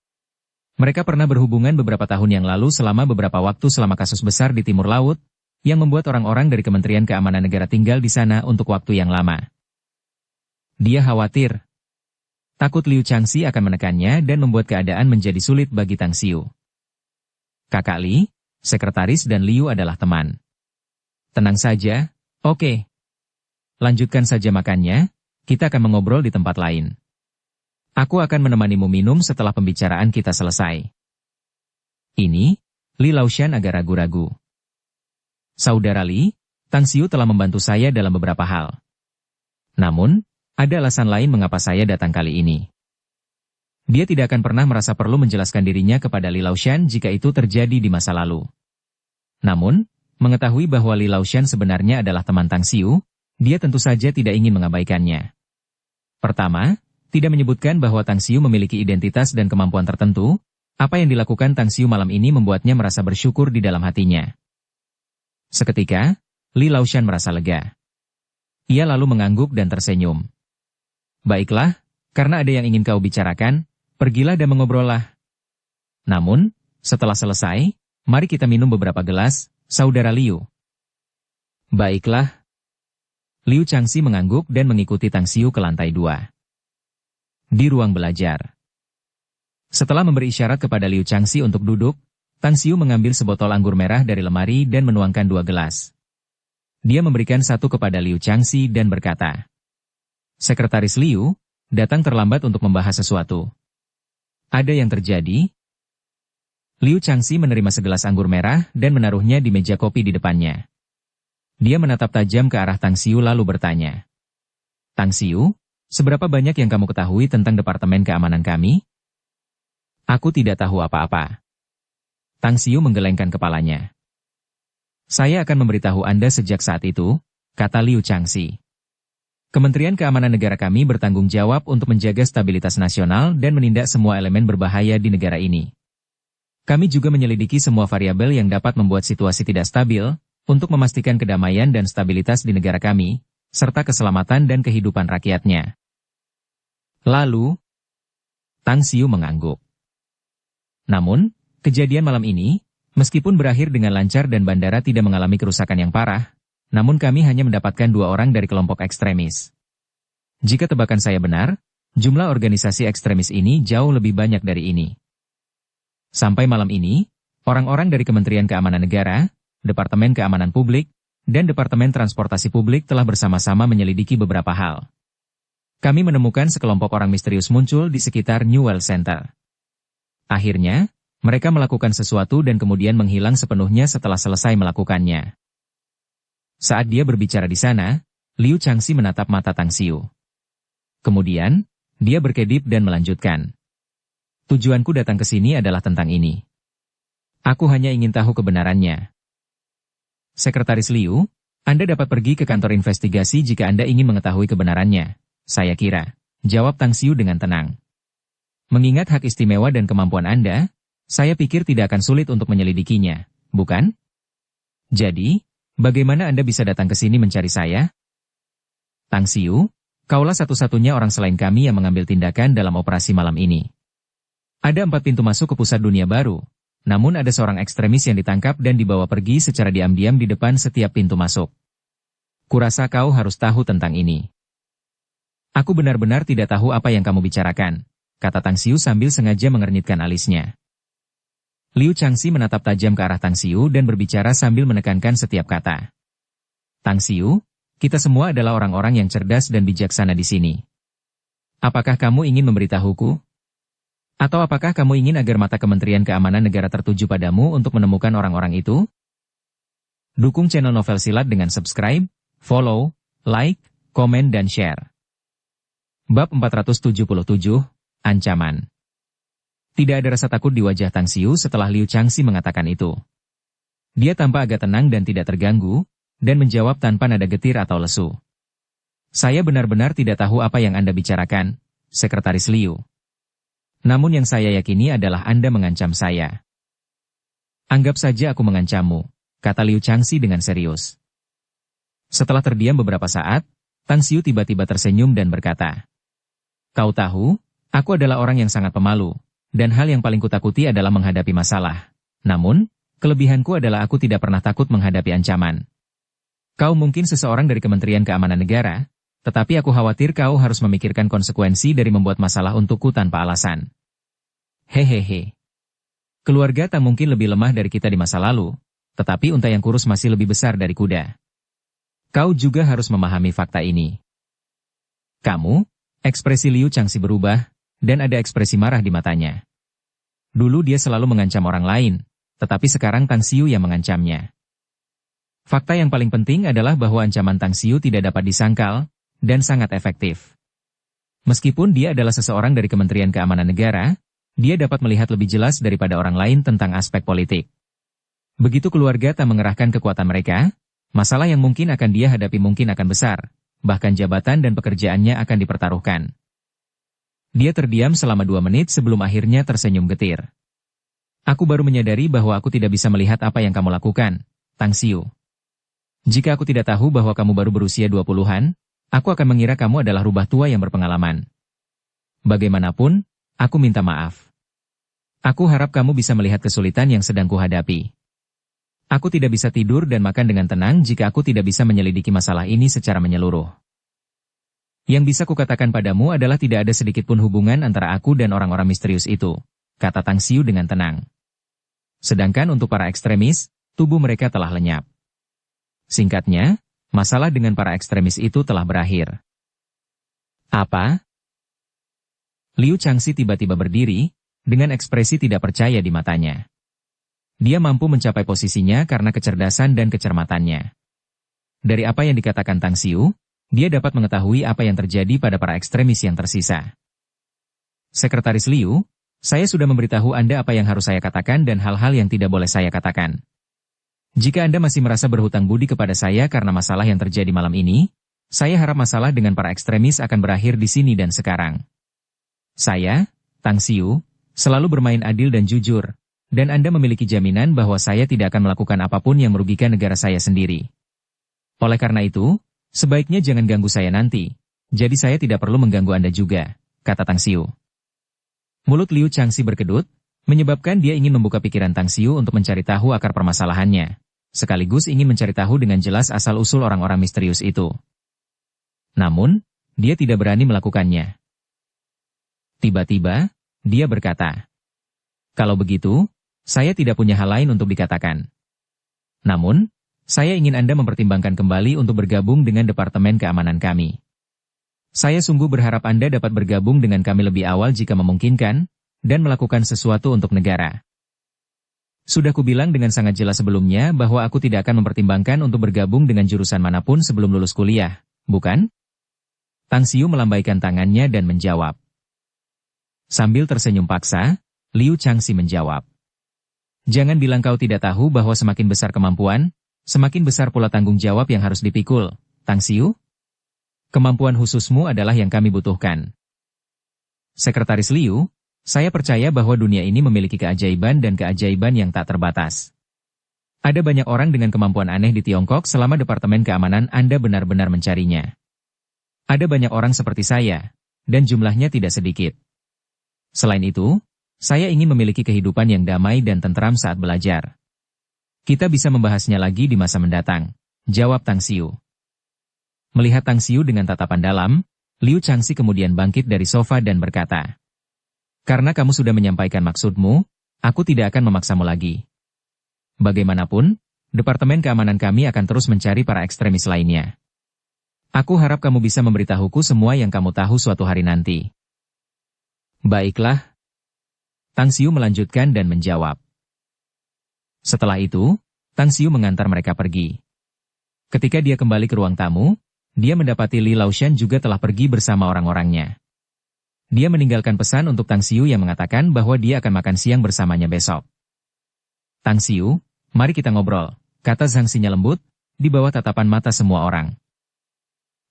Mereka pernah berhubungan beberapa tahun yang lalu selama beberapa waktu selama kasus besar di Timur Laut, yang membuat orang-orang dari Kementerian Keamanan Negara tinggal di sana untuk waktu yang lama. Dia khawatir. Takut Liu Changxi akan menekannya dan membuat keadaan menjadi sulit bagi Tang Xiu. "Kakak Li, sekretaris dan Liu adalah teman. Tenang saja, oke. Lanjutkan saja makannya, kita akan mengobrol di tempat lain. Aku akan menemanimu minum setelah pembicaraan kita selesai." Ini, Li Laoshan agak ragu-ragu. "Saudara Li, Tang Xiu telah membantu saya dalam beberapa hal. Namun, ada alasan lain mengapa saya datang kali ini." Dia tidak akan pernah merasa perlu menjelaskan dirinya kepada Li Laoshan jika itu terjadi di masa lalu. Namun, mengetahui bahwa Li Laoshan sebenarnya adalah teman Tang Xiu, dia tentu saja tidak ingin mengabaikannya. Pertama, tidak menyebutkan bahwa Tang Xiu memiliki identitas dan kemampuan tertentu. Apa yang dilakukan Tang Xiu malam ini membuatnya merasa bersyukur di dalam hatinya. Seketika, Li Laoshan merasa lega. Ia lalu mengangguk dan tersenyum. "Baiklah, karena ada yang ingin kau bicarakan, pergilah dan mengobrollah. Namun, setelah selesai, mari kita minum beberapa gelas, Saudara Liu." "Baiklah." Liu Changxi mengangguk dan mengikuti Tang Xiu ke lantai 2. Di ruang belajar. Setelah memberi isyarat kepada Liu Changxi untuk duduk, Tang Xiu mengambil sebotol anggur merah dari lemari dan menuangkan 2 gelas. Dia memberikan satu kepada Liu Changxi dan berkata, "Sekretaris Liu, datang terlambat untuk membahas sesuatu. Ada yang terjadi?" Liu Changxi menerima segelas anggur merah dan menaruhnya di meja kopi di depannya. Dia menatap tajam ke arah Tang Xiu lalu bertanya, "Tang Xiu, seberapa banyak yang kamu ketahui tentang Departemen Keamanan kami?" "Aku tidak tahu apa-apa." Tang Xiu menggelengkan kepalanya. "Saya akan memberitahu Anda sejak saat itu," kata Liu Changxi. "Kementerian Keamanan Negara kami bertanggung jawab untuk menjaga stabilitas nasional dan menindak semua elemen berbahaya di negara ini. Kami juga menyelidiki semua variabel yang dapat membuat situasi tidak stabil, untuk memastikan kedamaian dan stabilitas di negara kami, serta keselamatan dan kehidupan rakyatnya." Lalu, Tang Xiu mengangguk. Namun, kejadian malam ini, Meskipun berakhir dengan lancar dan bandara tidak mengalami kerusakan yang parah, namun kami hanya mendapatkan 2 orang dari kelompok ekstremis. Jika tebakan saya benar, jumlah organisasi ekstremis ini jauh lebih banyak dari ini. Sampai malam ini, orang-orang dari Kementerian Keamanan Negara, Departemen Keamanan Publik, dan Departemen Transportasi Publik telah bersama-sama menyelidiki beberapa hal. Kami menemukan sekelompok orang misterius muncul di sekitar New World Center. Akhirnya, mereka melakukan sesuatu dan kemudian menghilang sepenuhnya setelah selesai melakukannya. Saat dia berbicara di sana, Liu Changxi menatap mata Tang Xiu. Kemudian, dia berkedip dan melanjutkan. Tujuanku datang ke sini adalah tentang ini. Aku hanya ingin tahu kebenarannya. Sekretaris Liu, Anda dapat pergi ke kantor investigasi jika Anda ingin mengetahui kebenarannya, saya kira, jawab Tang Xiu dengan tenang. Mengingat hak istimewa dan kemampuan Anda, saya pikir tidak akan sulit untuk menyelidikinya, bukan? Jadi, bagaimana Anda bisa datang ke sini mencari saya? Tang Xiu, kaulah satu-satunya orang selain kami yang mengambil tindakan dalam operasi malam ini. Ada 4 pintu masuk ke pusat dunia baru, namun ada seorang ekstremis yang ditangkap dan dibawa pergi secara diam-diam di depan setiap pintu masuk. Kurasa kau harus tahu tentang ini. Aku benar-benar tidak tahu apa yang kamu bicarakan, kata Tang Xiu sambil sengaja mengernyitkan alisnya. Liu Changxi menatap tajam ke arah Tang Xiu dan berbicara sambil menekankan setiap kata. Tang Xiu, kita semua adalah orang-orang yang cerdas dan bijaksana di sini. Apakah kamu ingin memberitahuku? Atau apakah kamu ingin agar mata Kementerian Keamanan Negara tertuju padamu untuk menemukan orang-orang itu? Dukung channel Novel Silat dengan subscribe, follow, like, komen dan share. Bab 477, Ancaman. Tidak ada rasa takut di wajah Tang Xiu setelah Liu Changxi mengatakan itu. Dia tampak agak tenang dan tidak terganggu, dan menjawab tanpa nada getir atau lesu. Saya benar-benar tidak tahu apa yang Anda bicarakan, Sekretaris Liu. Namun yang saya yakini adalah Anda mengancam saya. Anggap saja aku mengancammu, kata Liu Changxi dengan serius. Setelah terdiam beberapa saat, Tang Xiu tiba-tiba tersenyum dan berkata, Kau tahu, aku adalah orang yang sangat pemalu. Dan hal yang paling kutakuti adalah menghadapi masalah. Namun, kelebihanku adalah aku tidak pernah takut menghadapi ancaman. Kau mungkin seseorang dari Kementerian Keamanan Negara, tetapi aku khawatir kau harus memikirkan konsekuensi dari membuat masalah untukku tanpa alasan. Hehehe. Keluarga tak mungkin lebih lemah dari kita di masa lalu, tetapi unta yang kurus masih lebih besar dari kuda. Kau juga harus memahami fakta ini. Kamu, ekspresi Liu Changxi berubah, dan ada ekspresi marah di matanya. Dulu dia selalu mengancam orang lain, tetapi sekarang Tang Xiu yang mengancamnya. Fakta yang paling penting adalah bahwa ancaman Tang Xiu tidak dapat disangkal, dan sangat efektif. Meskipun dia adalah seseorang dari Kementerian Keamanan Negara, dia dapat melihat lebih jelas daripada orang lain tentang aspek politik. Begitu keluarga tak mengerahkan kekuatan mereka, masalah yang mungkin akan dia hadapi mungkin akan besar, bahkan jabatan dan pekerjaannya akan dipertaruhkan. Dia terdiam selama 2 menit sebelum akhirnya tersenyum getir. Aku baru menyadari bahwa aku tidak bisa melihat apa yang kamu lakukan, Tang Xiu. Jika aku tidak tahu bahwa kamu baru berusia 20-an, aku akan mengira kamu adalah rubah tua yang berpengalaman. Bagaimanapun, aku minta maaf. Aku harap kamu bisa melihat kesulitan yang sedang kuhadapi. Aku tidak bisa tidur dan makan dengan tenang jika aku tidak bisa menyelidiki masalah ini secara menyeluruh. Yang bisa kukatakan padamu adalah tidak ada sedikit pun hubungan antara aku dan orang-orang misterius itu, kata Tang Xiu dengan tenang. Sedangkan untuk para ekstremis, tubuh mereka telah lenyap. Singkatnya, masalah dengan para ekstremis itu telah berakhir. Apa? Liu Changxi tiba-tiba berdiri, dengan ekspresi tidak percaya di matanya. Dia mampu mencapai posisinya karena kecerdasan dan kecermatannya. Dari apa yang dikatakan Tang Xiu, dia dapat mengetahui apa yang terjadi pada para ekstremis yang tersisa. Sekretaris Liu, saya sudah memberitahu Anda apa yang harus saya katakan dan hal-hal yang tidak boleh saya katakan. Jika Anda masih merasa berhutang budi kepada saya karena masalah yang terjadi malam ini, saya harap masalah dengan para ekstremis akan berakhir di sini dan sekarang. Saya, Tang Xiu, selalu bermain adil dan jujur, dan Anda memiliki jaminan bahwa saya tidak akan melakukan apapun yang merugikan negara saya sendiri. Oleh karena itu, sebaiknya jangan ganggu saya nanti, jadi saya tidak perlu mengganggu Anda juga, kata Tang Xiu. Mulut Liu Changxi berkedut, Menyebabkan dia ingin membuka pikiran Tang Xiu untuk mencari tahu akar permasalahannya, sekaligus ingin mencari tahu dengan jelas asal-usul orang-orang misterius itu. Namun, dia tidak berani melakukannya. Tiba-tiba, dia berkata, "Kalau begitu, saya tidak punya hal lain untuk dikatakan. Namun, saya ingin Anda mempertimbangkan kembali untuk bergabung dengan Departemen Keamanan kami. Saya sungguh berharap Anda dapat bergabung dengan kami lebih awal jika memungkinkan, dan melakukan sesuatu untuk negara. Sudah kubilang dengan sangat jelas sebelumnya bahwa aku tidak akan mempertimbangkan untuk bergabung dengan jurusan manapun sebelum lulus kuliah, bukan?" Tang Xiu melambaikan tangannya dan menjawab. Sambil tersenyum paksa, Liu Changxi menjawab. "Jangan bilang kau tidak tahu bahwa semakin besar kemampuan, semakin besar pula tanggung jawab yang harus dipikul, Tang Xiu. Kemampuan khususmu adalah yang kami butuhkan." Sekretaris Liu, saya percaya bahwa dunia ini memiliki keajaiban dan keajaiban yang tak terbatas. Ada banyak orang dengan kemampuan aneh di Tiongkok selama Departemen Keamanan Anda benar-benar mencarinya. Ada banyak orang seperti saya, dan jumlahnya tidak sedikit. Selain itu, saya ingin memiliki kehidupan yang damai dan tentram saat belajar. Kita bisa membahasnya lagi di masa mendatang, jawab Tang Xiu. Melihat Tang Xiu dengan tatapan dalam, Liu Changxi kemudian bangkit dari sofa dan berkata, "Karena kamu sudah menyampaikan maksudmu, aku tidak akan memaksamu lagi. Bagaimanapun, Departemen Keamanan kami akan terus mencari para ekstremis lainnya. Aku harap kamu bisa memberitahuku semua yang kamu tahu suatu hari nanti." "Baiklah." Tang Xiu melanjutkan dan menjawab. Setelah itu, Tang Xiu mengantar mereka pergi. Ketika dia kembali ke ruang tamu, dia mendapati Li Laoshan juga telah pergi bersama orang-orangnya. Dia meninggalkan pesan untuk Tang Xiu yang mengatakan bahwa dia akan makan siang bersamanya besok. "Tang Xiu, mari kita ngobrol," kata Zhang Xinya lembut, di bawah tatapan mata semua orang.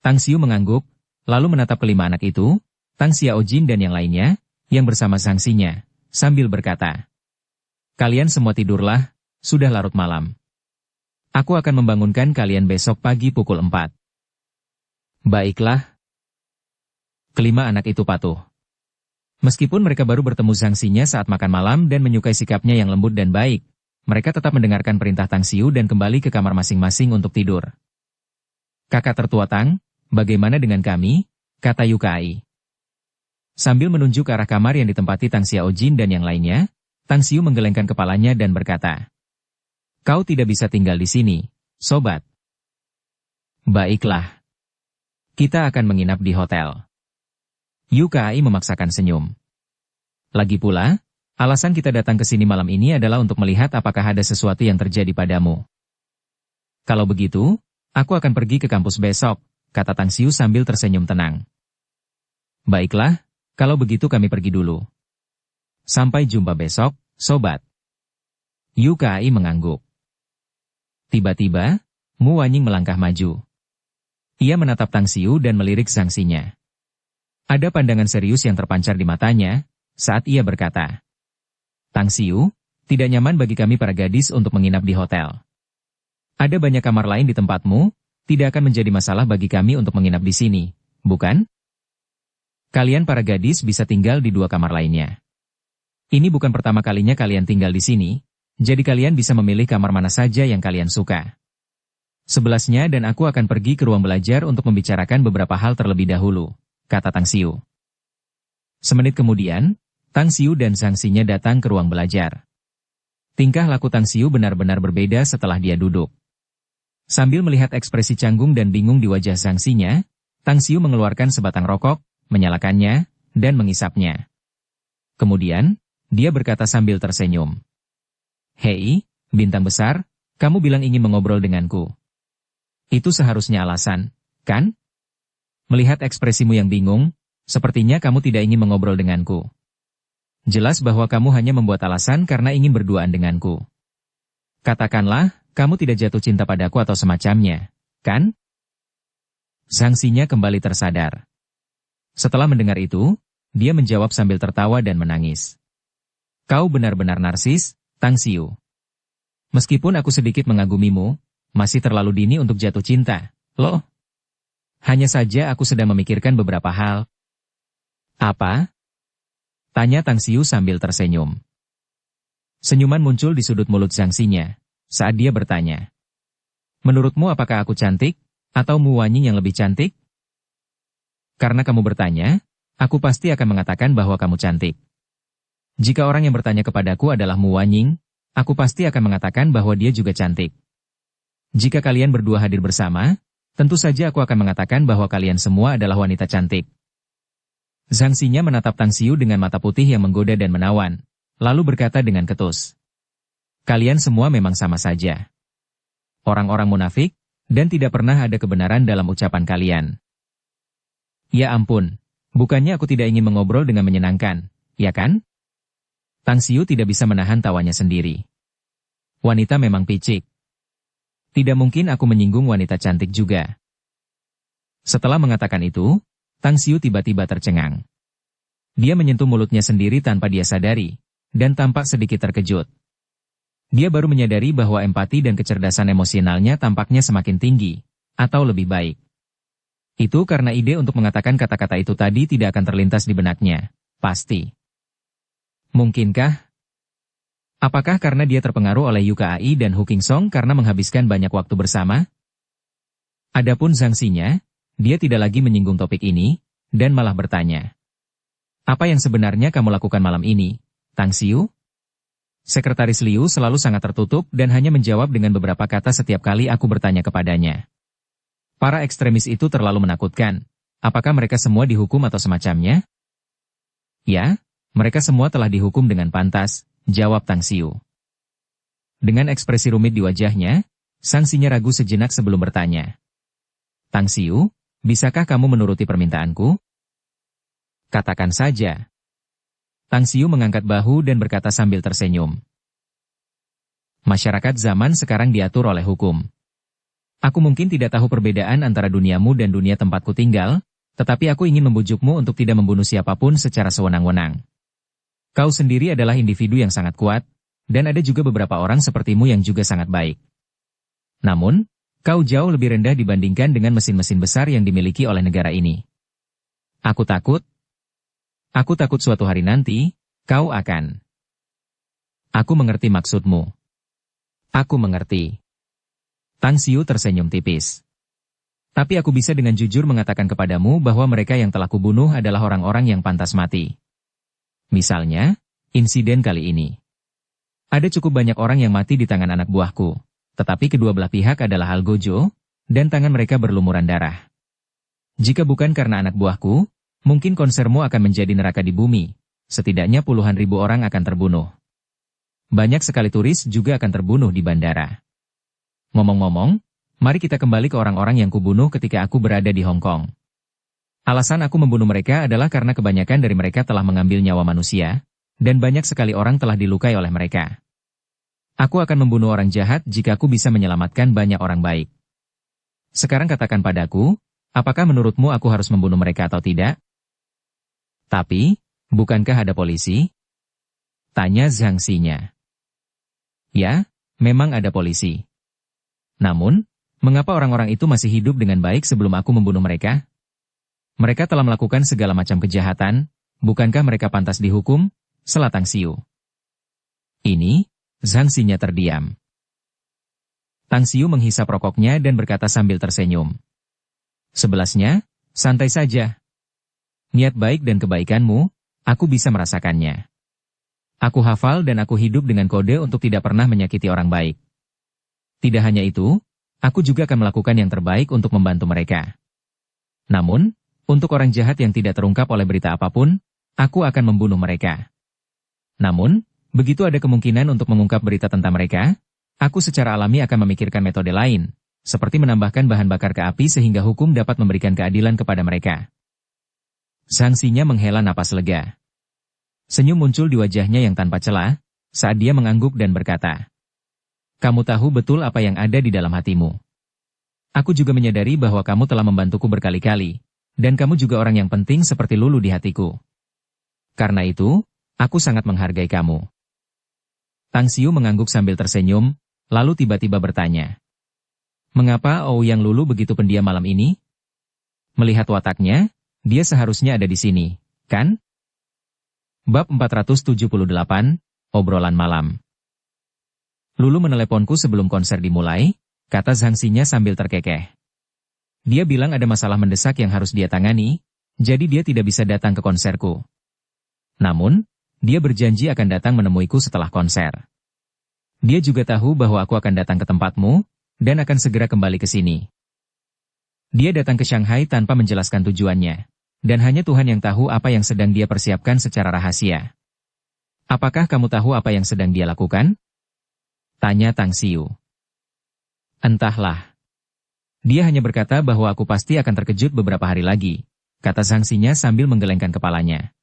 Tang Xiu mengangguk, lalu menatap kelima anak itu, Tang Xiaojin dan yang lainnya, yang bersama Zhang Xinya, sambil berkata, "Kalian semua tidurlah, sudah larut malam. Aku akan membangunkan kalian besok pagi pukul 4. "Baiklah." Kelima anak itu patuh. Meskipun mereka baru bertemu Zhang Xinya saat makan malam dan menyukai sikapnya yang lembut dan baik, mereka tetap mendengarkan perintah Tang Xiu dan kembali ke kamar masing-masing untuk tidur. "Kakak tertua Tang, bagaimana dengan kami?" kata Yu Kai. Sambil menunjuk ke arah kamar yang ditempati Tang Xiaojin dan yang lainnya, Tang Xiu menggelengkan kepalanya dan berkata, "Kau tidak bisa tinggal di sini, sobat." "Baiklah. Kita akan menginap di hotel." Yu Kai memaksakan senyum. "Lagi pula, alasan kita datang ke sini malam ini adalah untuk melihat apakah ada sesuatu yang terjadi padamu. Kalau begitu, aku akan pergi ke kampus besok," kata Tang Xiu sambil tersenyum tenang. "Baiklah, kalau begitu kami pergi dulu. Sampai jumpa besok, sobat." Yu Kai mengangguk. Tiba-tiba, Mu Wanying melangkah maju. Ia menatap Tang Xiu dan melirik Zhang Xinya. Ada pandangan serius yang terpancar di matanya, saat ia berkata, "Tang Xiu, tidak nyaman bagi kami para gadis untuk menginap di hotel. Ada banyak kamar lain di tempatmu, tidak akan menjadi masalah bagi kami untuk menginap di sini, bukan? Kalian para gadis bisa tinggal di 2 kamar lainnya. Ini bukan pertama kalinya kalian tinggal di sini, jadi kalian bisa memilih kamar mana saja yang kalian suka. 11-nya dan aku akan pergi ke ruang belajar untuk membicarakan beberapa hal terlebih dahulu," kata Tang Xiu. Semenit kemudian, Tang Xiu dan Zhang Xinya datang ke ruang belajar. Tingkah laku Tang Xiu benar-benar berbeda setelah dia duduk. Sambil melihat ekspresi canggung dan bingung di wajah Zhang Xinya, Tang Xiu mengeluarkan sebatang rokok, menyalakannya, dan mengisapnya. Kemudian, dia berkata sambil tersenyum. "Hei, bintang besar, kamu bilang ingin mengobrol denganku. Itu seharusnya alasan, kan? Melihat ekspresimu yang bingung, sepertinya kamu tidak ingin mengobrol denganku. Jelas bahwa kamu hanya membuat alasan karena ingin berduaan denganku. Katakanlah, kamu tidak jatuh cinta padaku atau semacamnya, kan?" Zhang Xinya kembali tersadar. Setelah mendengar itu, dia menjawab sambil tertawa dan menangis. "Kau benar-benar narsis, Tang Xiu. Meskipun aku sedikit mengagumimu, masih terlalu dini untuk jatuh cinta, loh. Hanya saja aku sedang memikirkan beberapa hal." "Apa?" tanya Tang Xiu sambil tersenyum. Senyuman muncul di sudut mulut Zhang Xinya saat dia bertanya. Menurutmu apakah aku cantik, atau Mu Wanying yang lebih cantik? Karena kamu bertanya, aku pasti akan mengatakan bahwa kamu cantik. Jika orang yang bertanya kepadaku adalah Mu Wanying, aku pasti akan mengatakan bahwa dia juga cantik. Jika kalian berdua hadir bersama, tentu saja aku akan mengatakan bahwa kalian semua adalah wanita cantik. Zhang Xinya menatap Tang Xiu dengan mata putih yang menggoda dan menawan, lalu berkata dengan ketus. Kalian semua memang sama saja. Orang-orang munafik, dan tidak pernah ada kebenaran dalam ucapan kalian. Ya ampun, bukannya aku tidak ingin mengobrol dengan menyenangkan, ya kan? Tang Xiu tidak bisa menahan tawanya sendiri. Wanita memang picik. Tidak mungkin aku menyinggung wanita cantik juga. Setelah mengatakan itu, Tang Xiu tiba-tiba tercengang. Dia menyentuh mulutnya sendiri tanpa dia sadari, dan tampak sedikit terkejut. Dia baru menyadari bahwa empati dan kecerdasan emosionalnya tampaknya semakin tinggi, atau lebih baik. Itu karena ide untuk mengatakan kata-kata itu tadi tidak akan terlintas di benaknya, pasti. Mungkinkah? Apakah karena dia terpengaruh oleh Yu Kai dan Hu Qingsong karena menghabiskan banyak waktu bersama? Adapun Zhang Xinya, dia tidak lagi menyinggung topik ini, dan malah bertanya. Apa yang sebenarnya kamu lakukan malam ini, Tang Xiu? Sekretaris Liu selalu sangat tertutup dan hanya menjawab dengan beberapa kata setiap kali aku bertanya kepadanya. Para ekstremis itu terlalu menakutkan. Apakah mereka semua dihukum atau semacamnya? Ya, mereka semua telah dihukum dengan pantas, jawab Tang Xiu. Dengan ekspresi rumit di wajahnya, Zhang Xinya ragu sejenak sebelum bertanya. Tang Xiu, bisakah kamu menuruti permintaanku? Katakan saja. Tang Xiu mengangkat bahu dan berkata sambil tersenyum. Masyarakat zaman sekarang diatur oleh hukum. Aku mungkin tidak tahu perbedaan antara duniamu dan dunia tempatku tinggal, tetapi aku ingin membujukmu untuk tidak membunuh siapapun secara sewenang-wenang. Kau sendiri adalah individu yang sangat kuat, dan ada juga beberapa orang sepertimu yang juga sangat baik. Namun, kau jauh lebih rendah dibandingkan dengan mesin-mesin besar yang dimiliki oleh negara ini. Aku takut suatu hari nanti, kau akan. Aku mengerti maksudmu. Aku mengerti. Tang Xiu tersenyum tipis. Tapi aku bisa dengan jujur mengatakan kepadamu bahwa mereka yang telah kubunuh adalah orang-orang yang pantas mati. Misalnya, insiden kali ini. Ada cukup banyak orang yang mati di tangan anak buahku, tetapi kedua belah pihak adalah Hal Gojo, dan tangan mereka berlumuran darah. Jika bukan karena anak buahku, mungkin konsermu akan menjadi neraka di bumi, setidaknya puluhan ribu orang akan terbunuh. Banyak sekali turis juga akan terbunuh di bandara. Ngomong-ngomong, mari kita kembali ke orang-orang yang kubunuh ketika aku berada di Hong Kong. Alasan aku membunuh mereka adalah karena kebanyakan dari mereka telah mengambil nyawa manusia, dan banyak sekali orang telah dilukai oleh mereka. Aku akan membunuh orang jahat jika aku bisa menyelamatkan banyak orang baik. Sekarang katakan padaku, apakah menurutmu aku harus membunuh mereka atau tidak? Tapi, bukankah ada polisi? Tanya Zhang Xinya. Ya, memang ada polisi. Namun, mengapa orang-orang itu masih hidup dengan baik sebelum aku membunuh mereka? Mereka telah melakukan segala macam kejahatan, bukankah mereka pantas dihukum? Sela Tang Xiu. Ini, Zhang Xinya terdiam. Tang Xiu menghisap rokoknya dan berkata sambil tersenyum. Sebelasnya, santai saja. Niat baik dan kebaikanmu, aku bisa merasakannya. Aku hafal dan aku hidup dengan kode untuk tidak pernah menyakiti orang baik. Tidak hanya itu, aku juga akan melakukan yang terbaik untuk membantu mereka. Namun, untuk orang jahat yang tidak terungkap oleh berita apapun, aku akan membunuh mereka. Namun, begitu ada kemungkinan untuk mengungkap berita tentang mereka, aku secara alami akan memikirkan metode lain, seperti menambahkan bahan bakar ke api sehingga hukum dapat memberikan keadilan kepada mereka. Zhang Xinya menghela napas lega. Senyum muncul di wajahnya yang tanpa celah, saat dia mengangguk dan berkata, kamu tahu betul apa yang ada di dalam hatimu. Aku juga menyadari bahwa kamu telah membantuku berkali-kali, dan kamu juga orang yang penting seperti lulu di hatiku. Karena itu, aku sangat menghargai kamu. Tang Xiu mengangguk sambil tersenyum, lalu tiba-tiba bertanya. Mengapa Ouyang Lulu begitu pendiam malam ini? Melihat wataknya, dia seharusnya ada di sini, kan? Bab 478, Obrolan Malam. Lulu meneleponku sebelum konser dimulai, kata Zhang Xinya sambil terkekeh. Dia bilang ada masalah mendesak yang harus dia tangani, jadi dia tidak bisa datang ke konserku. Namun, dia berjanji akan datang menemuiku setelah konser. Dia juga tahu bahwa aku akan datang ke tempatmu, dan akan segera kembali ke sini. Dia datang ke Shanghai tanpa menjelaskan tujuannya, dan hanya Tuhan yang tahu apa yang sedang dia persiapkan secara rahasia. Apakah kamu tahu apa yang sedang dia lakukan? Tanya Tang Xiu. Entahlah. Dia hanya berkata bahwa aku pasti akan terkejut beberapa hari lagi, kata Zhang Xinya sambil menggelengkan kepalanya.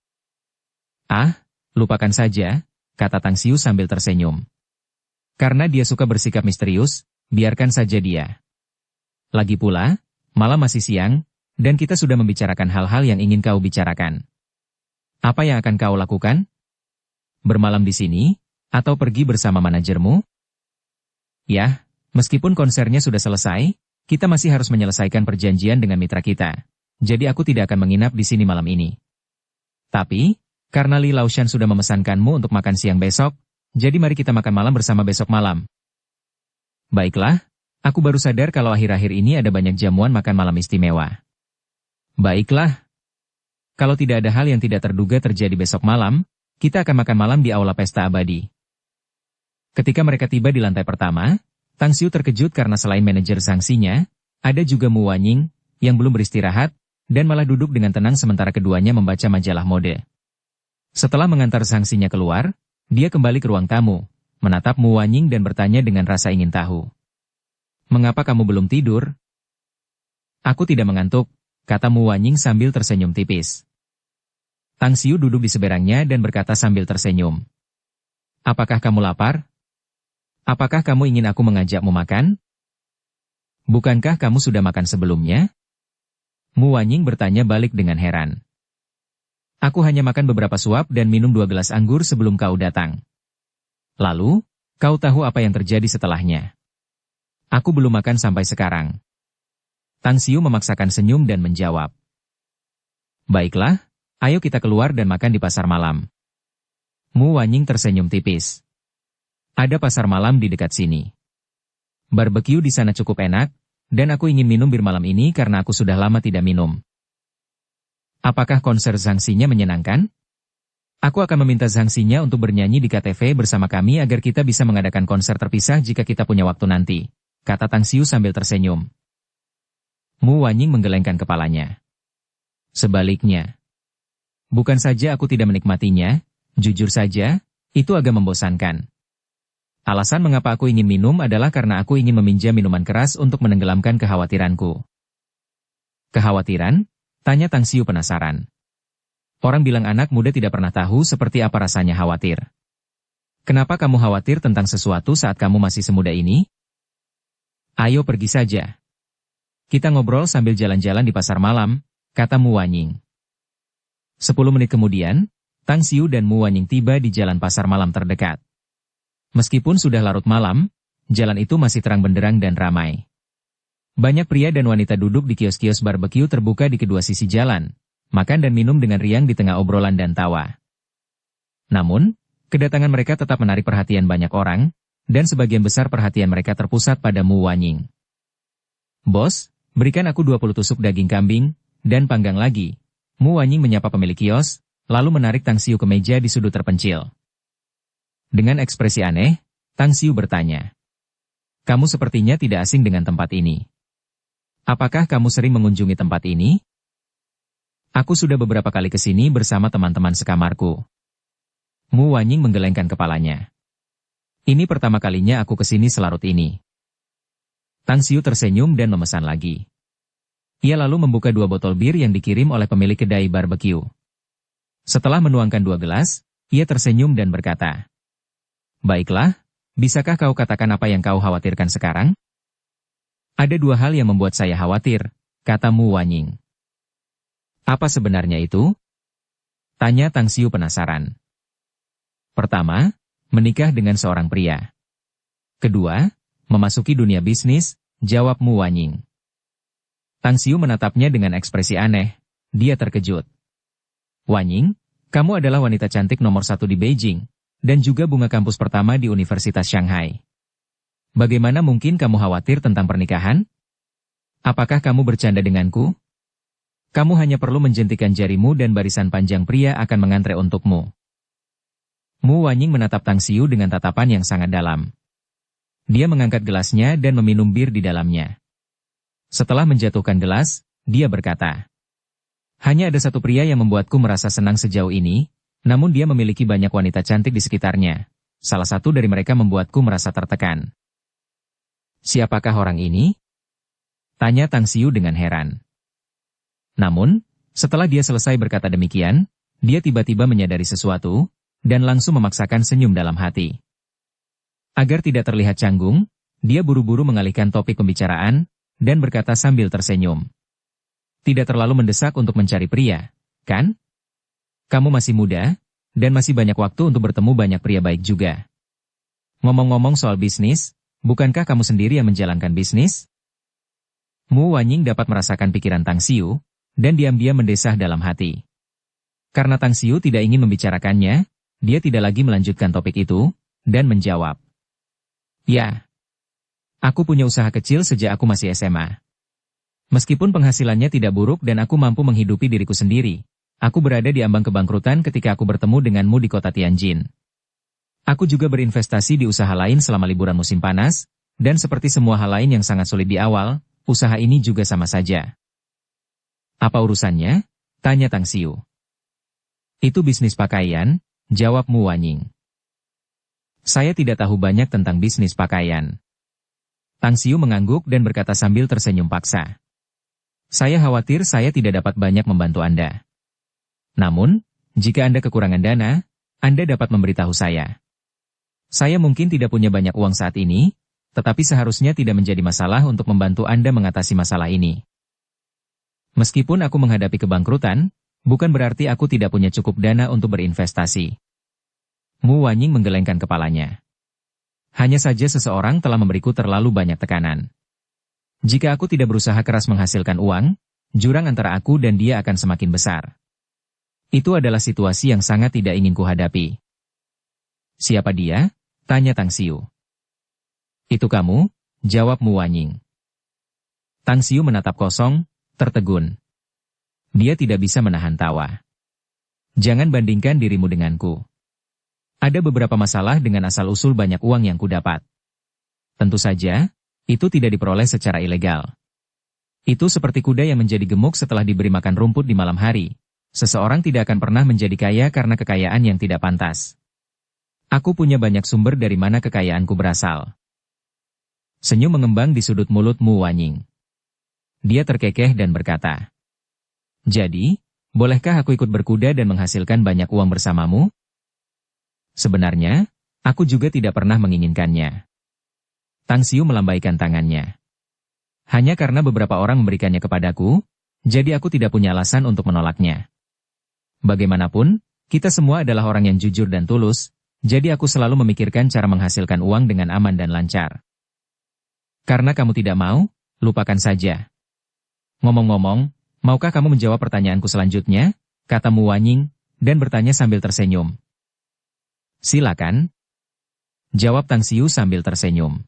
Ah, lupakan saja, kata Tang Xiu sambil tersenyum. Karena dia suka bersikap misterius, biarkan saja dia. Lagi pula, malam masih siang, dan kita sudah membicarakan hal-hal yang ingin kau bicarakan. Apa yang akan kau lakukan? Bermalam di sini, atau pergi bersama manajermu? Ya, meskipun konsernya sudah selesai, kita masih harus menyelesaikan perjanjian dengan mitra kita. Jadi aku tidak akan menginap di sini malam ini. Tapi, karena Li Laoshan sudah memesankanmu untuk makan siang besok, jadi mari kita makan malam bersama besok malam. Baiklah. Aku baru sadar kalau akhir-akhir ini ada banyak jamuan makan malam istimewa. Baiklah. Kalau tidak ada hal yang tidak terduga terjadi besok malam, kita akan makan malam di aula pesta abadi. Ketika mereka tiba di lantai pertama, Tang Xiu terkejut karena selain manajer Zhang Xinya, ada juga Mu Wanying, yang belum beristirahat, dan malah duduk dengan tenang sementara keduanya membaca majalah mode. Setelah mengantar Zhang Xinya keluar, dia kembali ke ruang tamu, menatap Mu Wanying dan bertanya dengan rasa ingin tahu. Mengapa kamu belum tidur? Aku tidak mengantuk, kata Mu Wanying sambil tersenyum tipis. Tang Xiu duduk di seberangnya dan berkata sambil tersenyum. Apakah kamu lapar? Apakah kamu ingin aku mengajakmu makan? Bukankah kamu sudah makan sebelumnya? Mu Wanying bertanya balik dengan heran. Aku hanya makan beberapa suap dan minum 2 gelas anggur sebelum kau datang. Lalu, kau tahu apa yang terjadi setelahnya? Aku belum makan sampai sekarang. Tang Xiu memaksakan senyum dan menjawab. Baiklah, ayo kita keluar dan makan di pasar malam. Mu Wanying tersenyum tipis. Ada pasar malam di dekat sini. Barbecue di sana cukup enak, dan aku ingin minum bir malam ini karena aku sudah lama tidak minum. Apakah konser Zhang Xinya menyenangkan? Aku akan meminta Zhang Xinya untuk bernyanyi di KTV bersama kami agar kita bisa mengadakan konser terpisah jika kita punya waktu nanti, kata Tang Xiu sambil tersenyum. Mu Wanying menggelengkan kepalanya. Sebaliknya. Bukan saja aku tidak menikmatinya, jujur saja, itu agak membosankan. Alasan mengapa aku ingin minum adalah karena aku ingin meminjam minuman keras untuk menenggelamkan kekhawatiranku. Kekhawatiran? Tanya Tang Xiu penasaran. Orang bilang anak muda tidak pernah tahu seperti apa rasanya khawatir. Kenapa kamu khawatir tentang sesuatu saat kamu masih semuda ini? Ayo pergi saja. Kita ngobrol sambil jalan-jalan di pasar malam, kata Mu Wanying. 10 menit kemudian, Tang Xiu dan Mu Wanying tiba di jalan pasar malam terdekat. Meskipun sudah larut malam, jalan itu masih terang benderang dan ramai. Banyak pria dan wanita duduk di kios-kios barbecue terbuka di kedua sisi jalan, makan dan minum dengan riang di tengah obrolan dan tawa. Namun, kedatangan mereka tetap menarik perhatian banyak orang, dan sebagian besar perhatian mereka terpusat pada Mu Wanying. Bos, berikan aku 20 tusuk daging kambing, dan panggang lagi. Mu Wanying menyapa pemilik kios, lalu menarik Tang Xiu ke meja di sudut terpencil. Dengan ekspresi aneh, Tang Xiu bertanya. Kamu sepertinya tidak asing dengan tempat ini. Apakah kamu sering mengunjungi tempat ini? Aku sudah beberapa kali ke sini bersama teman-teman sekamarku. Mu Wanying menggelengkan kepalanya. Ini pertama kalinya aku ke sini selarut ini. Tang Xiu tersenyum dan memesan lagi. Ia lalu membuka 2 botol bir yang dikirim oleh pemilik kedai barbecue. Setelah menuangkan 2 gelas, ia tersenyum dan berkata, Baiklah, bisakah kau katakan apa yang kau khawatirkan sekarang? Ada 2 hal yang membuat saya khawatir, kata Mu Wanying. Apa sebenarnya itu? Tanya Tang Xiu penasaran. Pertama, menikah dengan seorang pria. Kedua, memasuki dunia bisnis, jawab Mu Wanying. Tang Xiu menatapnya dengan ekspresi aneh, dia terkejut. Wanying, kamu adalah wanita cantik nomor 1 di Beijing, dan juga bunga kampus pertama di Universitas Shanghai. Bagaimana mungkin kamu khawatir tentang pernikahan? Apakah kamu bercanda denganku? Kamu hanya perlu menjentikan jarimu dan barisan panjang pria akan mengantre untukmu. Mu Wanying menatap Tang Xiu dengan tatapan yang sangat dalam. Dia mengangkat gelasnya dan meminum bir di dalamnya. Setelah menjatuhkan gelas, dia berkata, "Hanya ada satu pria yang membuatku merasa senang sejauh ini, namun dia memiliki banyak wanita cantik di sekitarnya. Salah satu dari mereka membuatku merasa tertekan." "Siapakah orang ini?" tanya Tang Xiu dengan heran. Namun, setelah dia selesai berkata demikian, dia tiba-tiba menyadari sesuatu, dan langsung memaksakan senyum dalam hati. Agar tidak terlihat canggung, dia buru-buru mengalihkan topik pembicaraan, dan berkata sambil tersenyum. "Tidak terlalu mendesak untuk mencari pria, kan? Kamu masih muda, dan masih banyak waktu untuk bertemu banyak pria baik juga. Ngomong-ngomong soal bisnis, bukankah kamu sendiri yang menjalankan bisnis?" Mu Wanying dapat merasakan pikiran Tang Xiu, dan diam-diam mendesah dalam hati. Karena Tang Xiu tidak ingin membicarakannya, dia tidak lagi melanjutkan topik itu, dan menjawab. "Ya, aku punya usaha kecil sejak aku masih SMA. Meskipun penghasilannya tidak buruk dan aku mampu menghidupi diriku sendiri, aku berada di ambang kebangkrutan ketika aku bertemu denganmu di kota Tianjin. Aku juga berinvestasi di usaha lain selama liburan musim panas, dan seperti semua hal lain yang sangat sulit di awal, usaha ini juga sama saja." "Apa urusannya?" tanya Tang Xiu. "Itu bisnis pakaian," jawab Mu Wanying. "Saya tidak tahu banyak tentang bisnis pakaian." Tang Xiu mengangguk dan berkata sambil tersenyum paksa. "Saya khawatir saya tidak dapat banyak membantu Anda. Namun, jika Anda kekurangan dana, Anda dapat memberitahu saya. Saya mungkin tidak punya banyak uang saat ini, tetapi seharusnya tidak menjadi masalah untuk membantu Anda mengatasi masalah ini. Meskipun aku menghadapi kebangkrutan, bukan berarti aku tidak punya cukup dana untuk berinvestasi." Mu Wanying menggelengkan kepalanya. "Hanya saja seseorang telah memberiku terlalu banyak tekanan. Jika aku tidak berusaha keras menghasilkan uang, jurang antara aku dan dia akan semakin besar. Itu adalah situasi yang sangat tidak ingin kuhadapi." "Siapa dia?" tanya Tang Xiu. "Itu kamu," jawab Mu Wanying. Tang Xiu menatap kosong, tertegun. Dia tidak bisa menahan tawa. "Jangan bandingkan dirimu denganku. Ada beberapa masalah dengan asal-usul banyak uang yang kudapat. Tentu saja, itu tidak diperoleh secara ilegal. Itu seperti kuda yang menjadi gemuk setelah diberi makan rumput di malam hari. Seseorang tidak akan pernah menjadi kaya karena kekayaan yang tidak pantas. Aku punya banyak sumber dari mana kekayaanku berasal." Senyum mengembang di sudut mulut Mu Wanying. Dia terkekeh dan berkata, "Jadi, bolehkah aku ikut berkuda dan menghasilkan banyak uang bersamamu?" "Sebenarnya, aku juga tidak pernah menginginkannya." Tang Xiu melambaikan tangannya. "Hanya karena beberapa orang memberikannya kepadaku, jadi aku tidak punya alasan untuk menolaknya. Bagaimanapun, kita semua adalah orang yang jujur dan tulus, jadi aku selalu memikirkan cara menghasilkan uang dengan aman dan lancar. Karena kamu tidak mau, lupakan saja. Ngomong-ngomong, maukah kamu menjawab pertanyaanku selanjutnya?" kata Mu Wanying, dan bertanya sambil tersenyum. "Silakan," jawab Tang Xiu sambil tersenyum.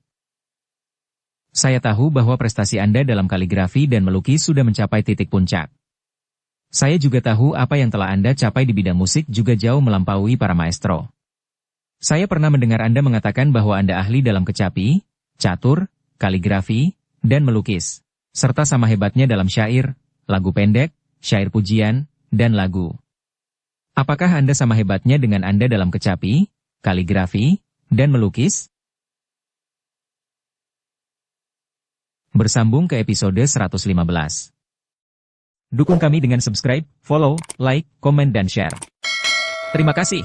"Saya tahu bahwa prestasi Anda dalam kaligrafi dan melukis sudah mencapai titik puncak. Saya juga tahu apa yang telah Anda capai di bidang musik juga jauh melampaui para maestro. Saya pernah mendengar Anda mengatakan bahwa Anda ahli dalam kecapi, catur, kaligrafi, dan melukis, serta sama hebatnya dalam syair, lagu pendek, syair pujian, dan lagu. Apakah Anda sama hebatnya dengan Anda dalam kecapi, kaligrafi, dan melukis?" Bersambung ke episode 115. Dukung kami dengan subscribe, follow, like, komen, dan share. Terima kasih.